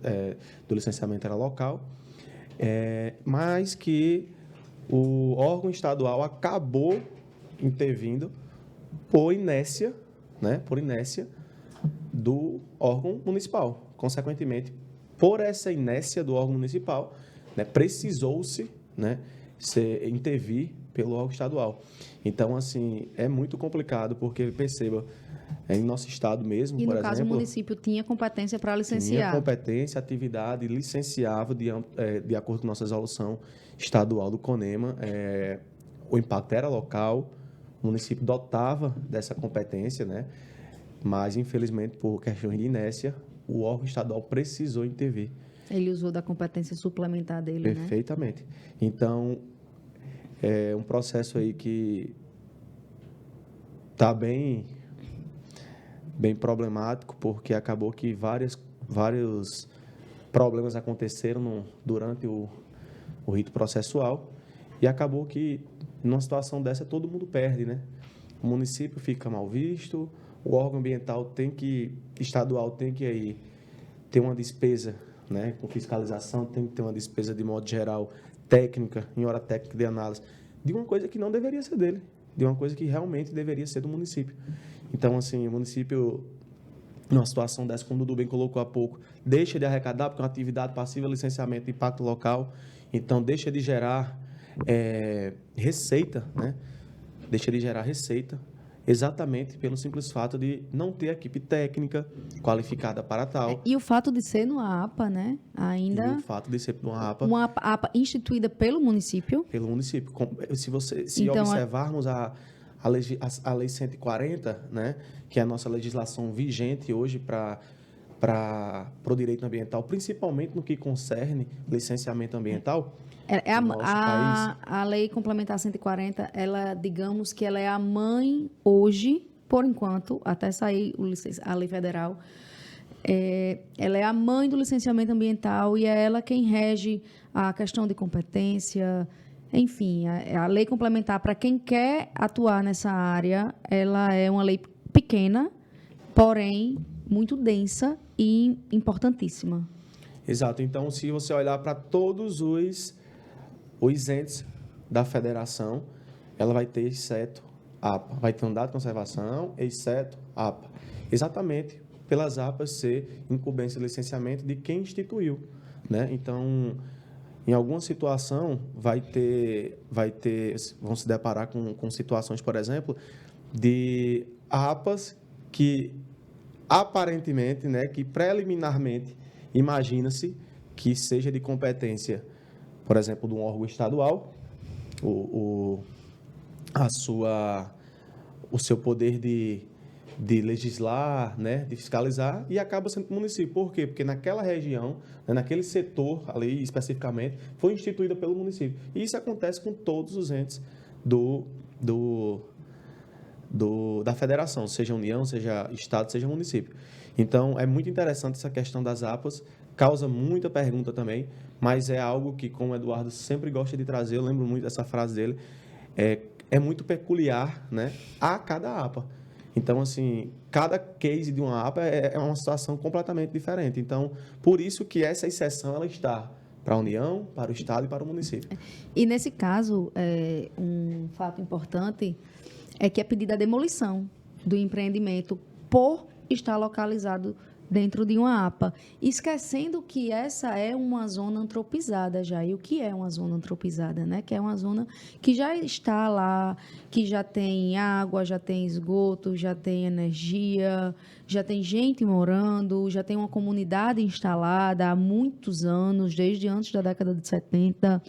Speaker 1: do licenciamento era local, mas que o órgão estadual acabou intervindo por inércia, né? Por inércia do órgão municipal. Consequentemente, por essa inércia do órgão municipal, né, precisou-se, né, intervir pelo órgão estadual. Então, assim, é muito complicado, porque, perceba, em nosso estado mesmo, por exemplo... E, no caso,
Speaker 3: o município tinha competência para licenciar.
Speaker 1: Tinha competência, atividade, licenciava de acordo com nossa resolução estadual do CONEMA. O impacto era local, o município dotava dessa competência, né? Mas, infelizmente, por questões de inércia, o órgão estadual precisou intervir.
Speaker 3: Ele usou da competência suplementar dele,
Speaker 1: Perfeitamente. Né? Então, é um processo aí que está bem problemático, porque acabou que vários problemas aconteceram durante o rito processual e acabou que, numa situação dessa, todo mundo perde, né? O município fica mal visto, o órgão ambiental estadual tem que aí ter uma despesa, né, com fiscalização, tem que ter uma despesa de modo geral, técnica, em hora técnica de análise, de uma coisa que não deveria ser dele, de uma coisa que realmente deveria ser do município. Então, assim, o município, numa situação dessa, como o Dudu bem colocou há pouco, deixa de arrecadar, porque é uma atividade passiva, licenciamento de impacto local, então deixa de gerar receita, né? Deixa de gerar receita, exatamente pelo simples fato de não ter equipe técnica qualificada para tal.
Speaker 3: E o fato de ser numa APA, né? Ainda.
Speaker 1: E o fato de ser numa APA.
Speaker 3: Uma APA instituída pelo município.
Speaker 1: Pelo município. Se então, observarmos a Lei 140, né? Que é a nossa legislação vigente hoje para o direito ambiental, principalmente no que concerne licenciamento ambiental.
Speaker 3: A Lei Complementar 140, ela, digamos que ela é a mãe hoje, por enquanto, até sair a lei federal, ela é a mãe do licenciamento ambiental e é ela quem rege a questão de competência. Enfim, a lei complementar, para quem quer atuar nessa área, ela é uma lei pequena, porém muito densa e importantíssima.
Speaker 1: Exato. Então, se você olhar para todos os entes da federação, ela vai ter, exceto APA. Vai ter um dado de conservação, exceto APA. Exatamente pelas APAs ser incumbência de licenciamento de quem instituiu, né? Então, em alguma situação, vão se deparar com situações, por exemplo, de APAs que aparentemente, né, que preliminarmente imagina-se que seja de competência, por exemplo, de um órgão estadual, o seu poder de de legislar, né, de fiscalizar, e acaba sendo o município. Por quê? Porque naquela região, né, naquele setor ali especificamente, foi instituída pelo município. E isso acontece com todos os entes da federação, seja União, seja Estado, seja município. Então, é muito interessante essa questão das APAs, causa muita pergunta também, mas é algo que, como o Eduardo sempre gosta de trazer, eu lembro muito dessa frase dele, é muito peculiar, né, a cada APA. Então, assim, cada case de uma APA é uma situação completamente diferente. Então, por isso que essa exceção ela está para a União, para o Estado e para o município.
Speaker 3: E nesse caso, um fato importante é que é pedida a demolição do empreendimento por estar localizado dentro de uma APA, esquecendo que essa é uma zona antropizada já. E o que é uma zona antropizada, né? Que é uma zona que já está lá, que já tem água, já tem esgoto, já tem energia, já tem gente morando, já tem uma comunidade instalada há muitos anos, desde antes da década de 70.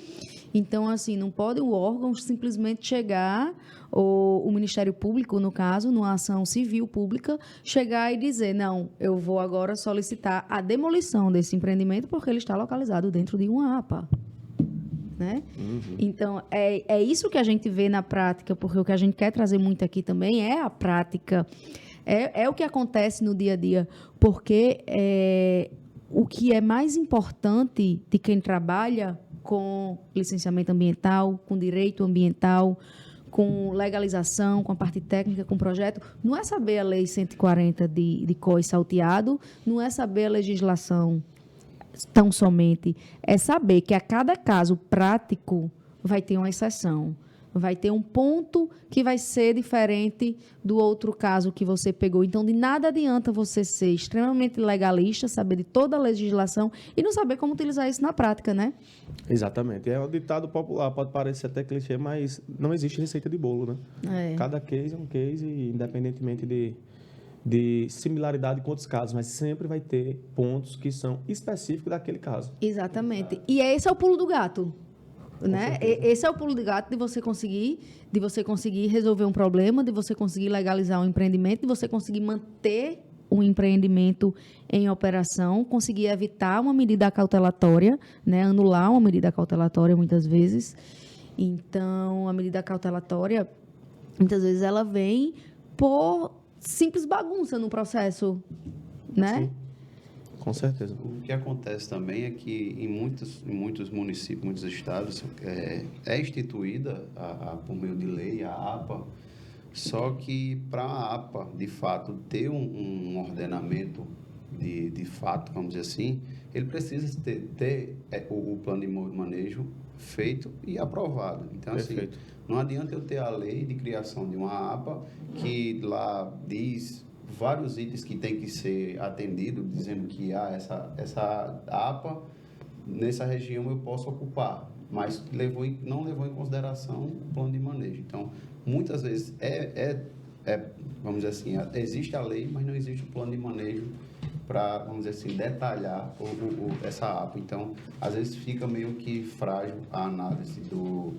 Speaker 3: Então, assim, não pode o órgão simplesmente chegar, ou o Ministério Público, no caso, numa ação civil pública, chegar e dizer, não, eu vou agora solicitar a demolição desse empreendimento porque ele está localizado dentro de uma APA. Né? Então, é isso que a gente vê na prática, porque o que a gente quer trazer muito aqui também é a prática, é o que acontece no dia a dia, porque o que é mais importante de quem trabalha com licenciamento ambiental, com direito ambiental, com legalização, com a parte técnica, com o projeto, não é saber a Lei 140 de COI salteado, não é saber a legislação tão somente, é saber que a cada caso prático vai ter uma exceção, vai ter um ponto que vai ser diferente do outro caso que você pegou. Então, de nada adianta você ser extremamente legalista, saber de toda a legislação e não saber como utilizar isso na prática, né?
Speaker 1: Exatamente. É um ditado popular, pode parecer até clichê, mas não existe receita de bolo, né? Cada case é um case, independentemente de similaridade com outros casos, mas sempre vai ter pontos que são específicos daquele caso.
Speaker 3: Exatamente. E esse é o pulo do gato. Né? Esse é o pulo do gato de você conseguir resolver um problema, de você conseguir legalizar um empreendimento, de você conseguir manter um empreendimento em operação, conseguir evitar uma medida cautelatória, né? Anular uma medida cautelatória muitas vezes. Então, a medida cautelatória, muitas vezes, ela vem por simples bagunça no processo, né?
Speaker 1: Sim. Com certeza.
Speaker 2: O que acontece também é que em muitos municípios, muitos estados, é instituída, por meio de lei, a APA, só que para a APA, de fato, ter um ordenamento de fato, vamos dizer assim, ele precisa ter o plano de manejo feito e aprovado. Então,
Speaker 1: Perfeito.
Speaker 2: assim, não adianta eu ter a lei de criação de uma APA que lá diz vários itens que tem que ser atendido, dizendo que essa APA, nessa região eu posso ocupar, mas não levou em consideração o plano de manejo. Então, muitas vezes vamos dizer assim, existe a lei, mas não existe o plano de manejo para, vamos dizer assim, detalhar essa APA. Então, às vezes fica meio que frágil a análise do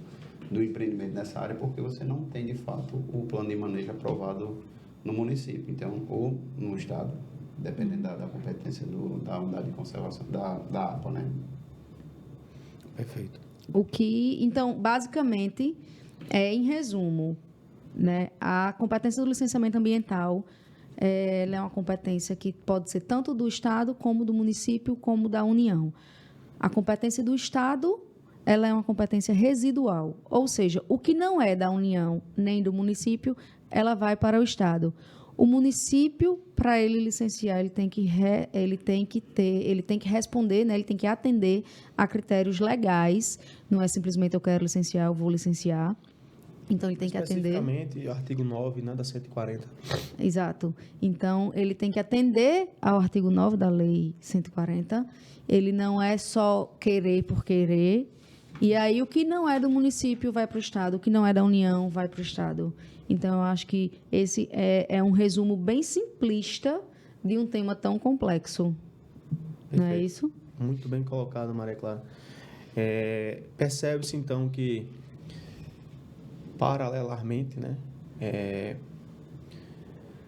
Speaker 2: empreendimento nessa área, porque você não tem, de fato, o plano de manejo aprovado no município, então, ou no estado, dependendo da competência da unidade de conservação da APA, né?
Speaker 1: Perfeito.
Speaker 3: Então, basicamente, em resumo, né, a competência do licenciamento ambiental, ela é uma competência que pode ser tanto do estado, como do município, como da União. A competência do estado, ela é uma competência residual, ou seja, o que não é da União nem do município, ela vai para o estado. O município, para ele licenciar, ele tem que responder, né? Ele tem que atender a critérios legais. Não é simplesmente eu quero licenciar, eu vou licenciar. Então, ele tem que atender...
Speaker 1: Especificamente, o artigo 9, né, da 140.
Speaker 3: Exato. Então, ele tem que atender ao artigo 9 da Lei 140. Ele não é só querer por querer. E aí, o que não é do município vai para o estado, o que não é da União vai para o estado. Então, eu acho que esse é um resumo bem simplista de um tema tão complexo.
Speaker 1: Perfeito.
Speaker 3: Não é isso?
Speaker 1: Muito bem colocado, Maria Clara. Percebe-se, então, que, paralelamente, né,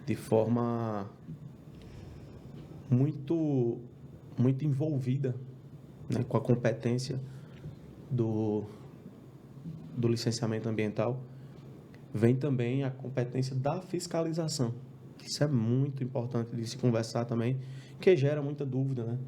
Speaker 1: de forma muito, muito envolvida, né, com a competência do licenciamento ambiental, vem também a competência da fiscalização. Isso é muito importante de se conversar também, porque gera muita dúvida, né?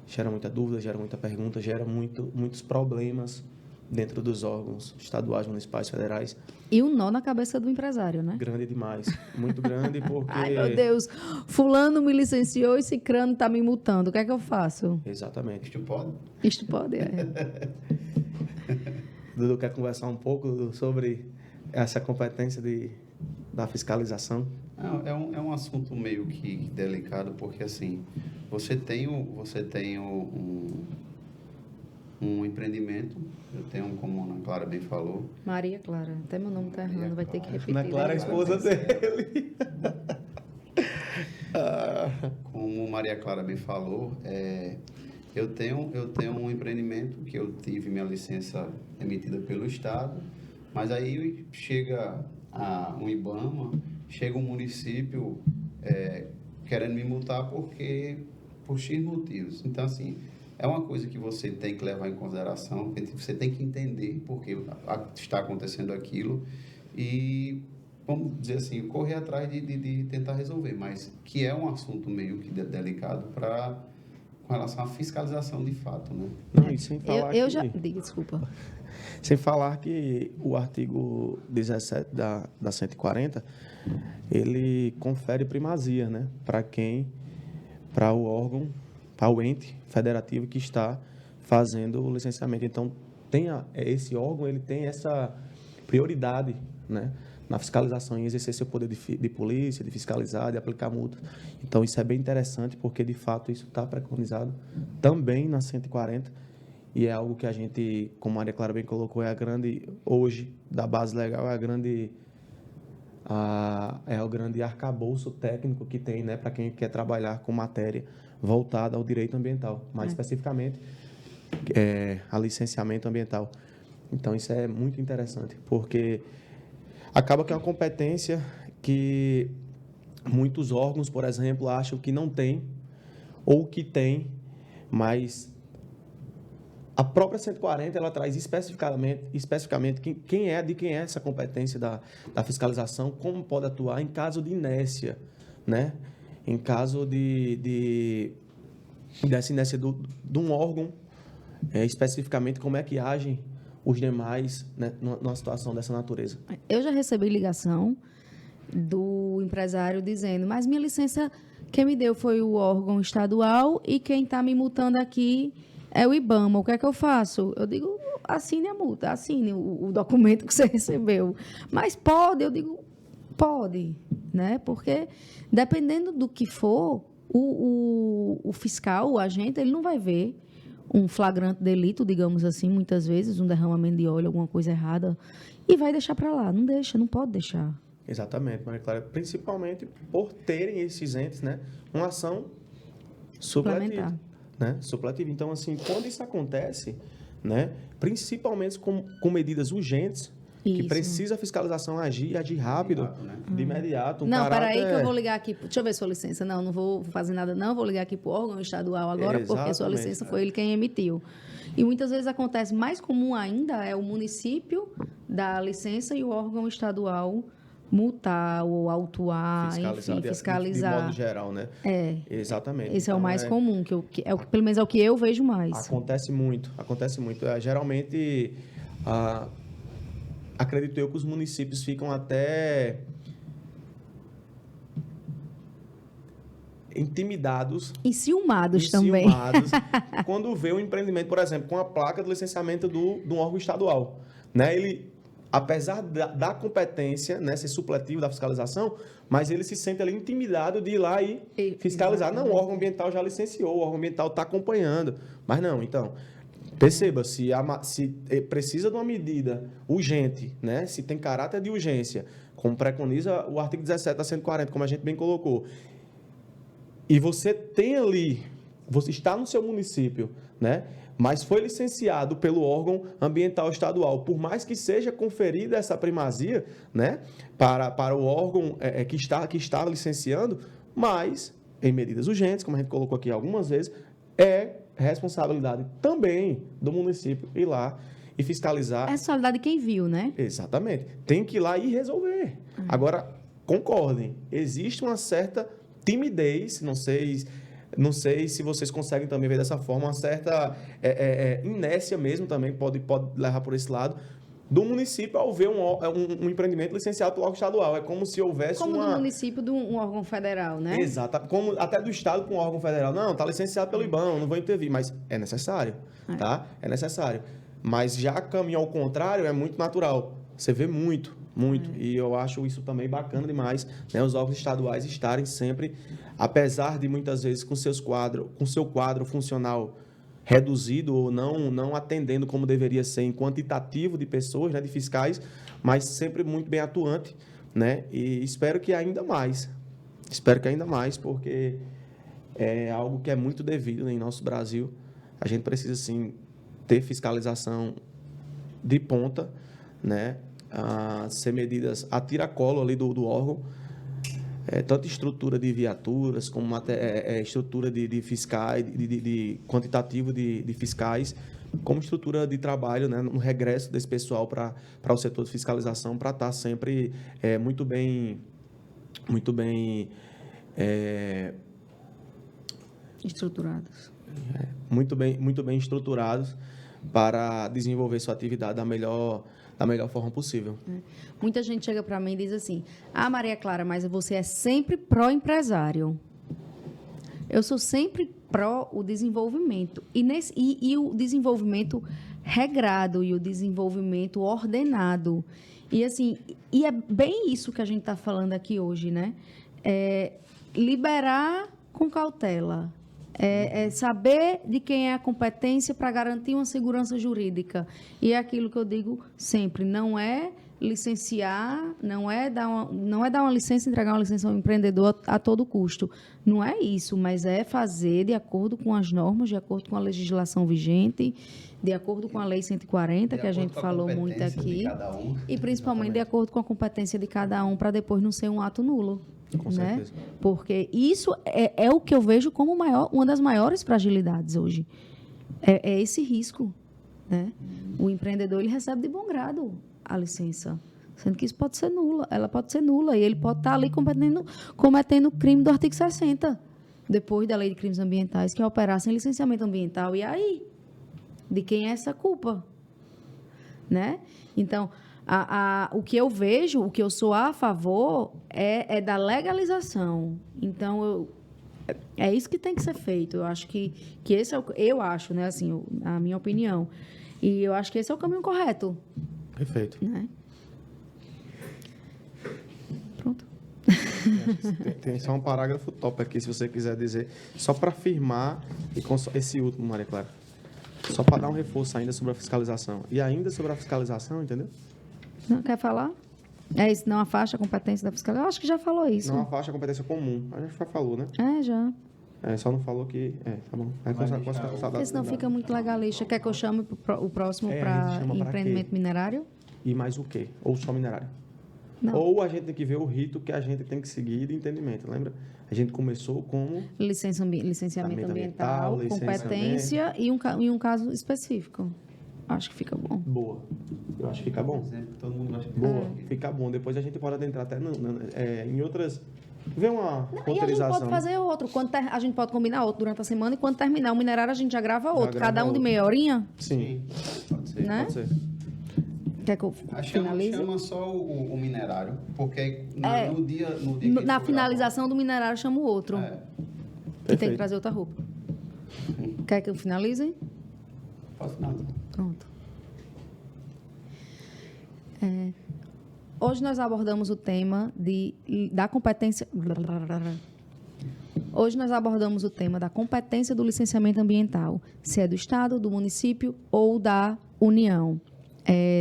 Speaker 1: Gera muita dúvida, gera muita pergunta, gera muitos problemas dentro dos órgãos estaduais, municipais, federais.
Speaker 3: E um nó na cabeça do empresário, né?
Speaker 1: Grande demais. Muito grande, porque...
Speaker 3: Ai, meu Deus, fulano me licenciou e cicrano está me multando. O que é que eu faço?
Speaker 1: Exatamente.
Speaker 2: Isto pode?
Speaker 3: Isto pode, é.
Speaker 1: Dudu quer conversar um pouco sobre essa competência da fiscalização?
Speaker 2: Não, é um assunto meio que delicado, porque assim, você tem um empreendimento, eu tenho, como a Ana Clara bem falou.
Speaker 3: Maria Clara, até meu nome está errando, vai ter que repetir.
Speaker 1: Ana Clara é a esposa dele.
Speaker 2: Como Maria Clara bem falou, eu tenho um empreendimento que eu tive minha licença emitida pelo Estado, mas aí chega um IBAMA, chega um município querendo me multar por X motivos. Então, assim, é uma coisa que você tem que levar em consideração, você tem que entender por que está acontecendo aquilo e, vamos dizer assim, correr atrás de tentar resolver, mas que é um assunto meio que delicado com relação à fiscalização de fato, né?
Speaker 1: Não, e sem falar
Speaker 3: Diga, desculpa.
Speaker 1: Sem falar que o artigo 17 da 140, ele confere primazia, né? Para o órgão, para o ente federativo que está fazendo o licenciamento. Então, esse órgão, ele tem essa prioridade, né, na fiscalização, em exercer seu poder de polícia, de fiscalizar, de aplicar multas. Então, isso é bem interessante, porque, de fato, isso está preconizado também na 140, e é algo que a gente, como a Maria Clara bem colocou, hoje, da base legal, é o grande arcabouço técnico que tem, né, para quem quer trabalhar com matéria voltada ao direito ambiental, mais especificamente a licenciamento ambiental. Então, isso é muito interessante, porque acaba que é uma competência que muitos órgãos, por exemplo, acham que não tem, ou que tem, mas a própria 140, ela traz especificamente quem é essa competência da fiscalização, como pode atuar em caso de inércia, né? Em caso dessa inércia de um órgão, especificamente como é que agem os demais, né, numa situação dessa natureza.
Speaker 3: Eu já recebi ligação do empresário dizendo, mas minha licença, quem me deu foi o órgão estadual e quem está me multando aqui é o IBAMA. O que é que eu faço? Eu digo, assine a multa, assine o documento que você recebeu. Mas pode? Eu digo, pode, né? Porque dependendo do que for, o fiscal, o agente, ele não vai ver um flagrante delito, digamos assim, muitas vezes, um derramamento de óleo, alguma coisa errada, e vai deixar para lá. Não deixa, não pode deixar.
Speaker 1: Exatamente, Maria Clara. Principalmente por terem esses entes, né, uma ação suplementar. Né, supletiva. Então, assim, quando isso acontece, né, principalmente com medidas urgentes, que precisa a fiscalização agir rápido, de imediato.
Speaker 3: Não, peraí que eu vou ligar aqui. Deixa eu ver sua licença. Não vou fazer nada, não. Vou ligar aqui para o órgão estadual agora, porque sua licença foi ele quem emitiu. E muitas vezes acontece, mais comum ainda é o município dar a licença e o órgão estadual multar ou autuar, enfim, fiscalizar.
Speaker 1: De modo geral, né? Exatamente.
Speaker 3: Esse então, é o mais comum, pelo menos é o que eu vejo mais.
Speaker 1: Acontece muito. Geralmente, acredito eu que os municípios ficam até intimidados.
Speaker 3: Enciumados também.
Speaker 1: Quando vê um empreendimento, por exemplo, com a placa de licenciamento do órgão estadual. Né? Ele, apesar da competência, né, ser supletivo da fiscalização, mas ele se sente ali intimidado de ir lá e fiscalizar. Não, o órgão ambiental já licenciou, o órgão ambiental está acompanhando. Mas não, então, perceba, se precisa de uma medida urgente, né, se tem caráter de urgência, como preconiza o artigo 17 da 140, como a gente bem colocou, e você tem ali, você está no seu município, né, mas foi licenciado pelo órgão ambiental estadual. Por mais que seja conferida essa primazia, né, para o órgão que está licenciando, mas, em medidas urgentes, como a gente colocou aqui algumas vezes, é responsabilidade também do município ir lá e fiscalizar.
Speaker 3: É responsabilidade de quem viu, né?
Speaker 1: Exatamente. Tem que ir lá e resolver. Agora, concordem, existe uma certa timidez, não sei se vocês conseguem também ver dessa forma, uma certa inércia mesmo também, pode levar por esse lado, do município ao ver um empreendimento licenciado pelo órgão estadual. É como se houvesse
Speaker 3: Como do município de um órgão federal, né?
Speaker 1: Exato. Como até do Estado com o órgão federal. Não, está licenciado pelo IBAMA, não vou intervir. Mas é necessário, tá? É necessário. Mas já caminho ao contrário é muito natural. Você vê muito. E eu acho isso também bacana demais, né? Os órgãos estaduais estarem sempre, apesar de muitas vezes com seu quadro funcional reduzido ou não atendendo como deveria ser em quantitativo de pessoas, né, de fiscais, mas sempre muito bem atuante, né? E espero que ainda mais, porque é algo que é muito devido, né, em nosso Brasil. A gente precisa, sim, ter fiscalização de ponta, né? Ser medidas a tiracolo ali do órgão, tanto estrutura de viaturas, como estrutura de fiscais, de quantitativo de fiscais, como estrutura de trabalho, né, no regresso desse pessoal para o setor de fiscalização, para estar sempre muito bem
Speaker 3: Estruturados.
Speaker 1: Muito bem estruturados para desenvolver sua atividade da melhor forma possível.
Speaker 3: Muita gente chega para mim e diz assim: Maria Clara, mas você é sempre pró-empresário. Eu sou sempre pró o desenvolvimento. E o desenvolvimento regrado e o desenvolvimento ordenado. E, assim, é bem isso que a gente está falando aqui hoje, né? Liberar com cautela. Saber de quem é a competência para garantir uma segurança jurídica. E é aquilo que eu digo sempre: não é licenciar, não é dar uma licença, entregar uma licença ao empreendedor a todo custo. Não é isso, mas é fazer de acordo com as normas, de acordo com a legislação vigente, de acordo com a Lei 140, que a gente falou muito aqui, e principalmente de acordo com a competência de cada um, para depois não ser um ato nulo.
Speaker 1: Com
Speaker 3: né?
Speaker 1: certeza.
Speaker 3: Porque isso é o que eu vejo como uma das maiores fragilidades hoje. É esse risco, né? O empreendedor, ele recebe de bom grado a licença, sendo que isso pode ser nula. Ela pode ser nula e ele pode estar ali cometendo o crime do artigo 60, depois da Lei de Crimes Ambientais, que é operar sem licenciamento ambiental. E aí? De quem é essa culpa? Né? Então, o que eu vejo, o que eu sou a favor é da legalização. Então, é isso que tem que ser feito. Eu acho que esse é eu acho, né, assim, a minha opinião. E eu acho que esse é o caminho correto.
Speaker 1: Perfeito.
Speaker 3: Né? Pronto.
Speaker 1: Tem só um parágrafo top aqui, se você quiser dizer, só para afirmar, esse último, Maria Clara, só para dar um reforço ainda sobre a fiscalização. E ainda sobre a fiscalização, entendeu?
Speaker 3: Não quer falar? É isso, não afasta a competência da fiscalização. Eu acho que já falou isso.
Speaker 1: Não afasta a competência comum. A gente já falou, né?
Speaker 3: Já.
Speaker 1: Só não falou que... tá bom.
Speaker 3: Porque senão fica muito legalista. Quer que eu chame o próximo para empreendimento minerário?
Speaker 1: E mais o quê? Ou só minerário?
Speaker 3: Não.
Speaker 1: Ou a gente tem que ver o rito que a gente tem que seguir de entendimento, lembra? A gente começou como...
Speaker 3: Licenciamento ambiental, competência e um caso específico. Acho que fica bom.
Speaker 1: Boa. Eu acho que fica bom.
Speaker 2: Todo mundo acha que
Speaker 1: boa. Fica bom. Depois a gente pode adentrar até em outras... Ver uma roteirização.
Speaker 3: E a gente pode fazer outro. A gente pode combinar outro durante a semana e quando terminar o minerário a gente já grava outro. Cada um de meia horinha?
Speaker 1: Sim.
Speaker 2: Pode ser.
Speaker 3: Né?
Speaker 1: Pode ser.
Speaker 3: Quer que eu finalize?
Speaker 2: Chama só o minerário, porque no dia que
Speaker 3: na finalização do minerário chama o outro. Que tem que trazer outra roupa. Quer que eu finalize?
Speaker 2: Posso finalizar.
Speaker 3: Pronto. Hoje nós abordamos o tema da competência... Hoje nós abordamos o tema da competência do licenciamento ambiental, se é do Estado, do município ou da União.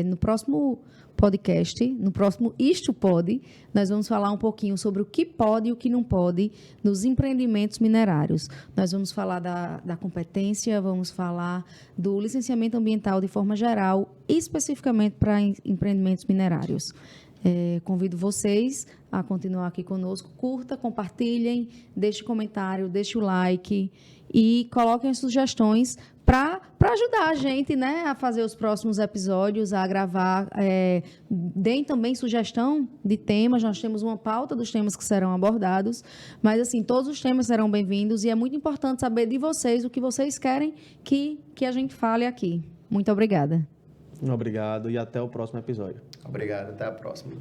Speaker 3: No próximo podcast, no próximo Isto Pode, nós vamos falar um pouquinho sobre o que pode e o que não pode nos empreendimentos minerários. Nós vamos falar da competência, vamos falar do licenciamento ambiental de forma geral, especificamente para empreendimentos minerários. Convido vocês a continuar aqui conosco. Curta, compartilhem, deixe comentário, deixe o like e coloquem as sugestões para ajudar a gente, né, a fazer os próximos episódios, a gravar. Deem também sugestão de temas. Nós temos uma pauta dos temas que serão abordados, mas assim, todos os temas serão bem-vindos e é muito importante saber de vocês o que vocês querem que a gente fale aqui. Muito obrigada.
Speaker 1: Obrigado e até o próximo episódio.
Speaker 2: Obrigado, até a próxima.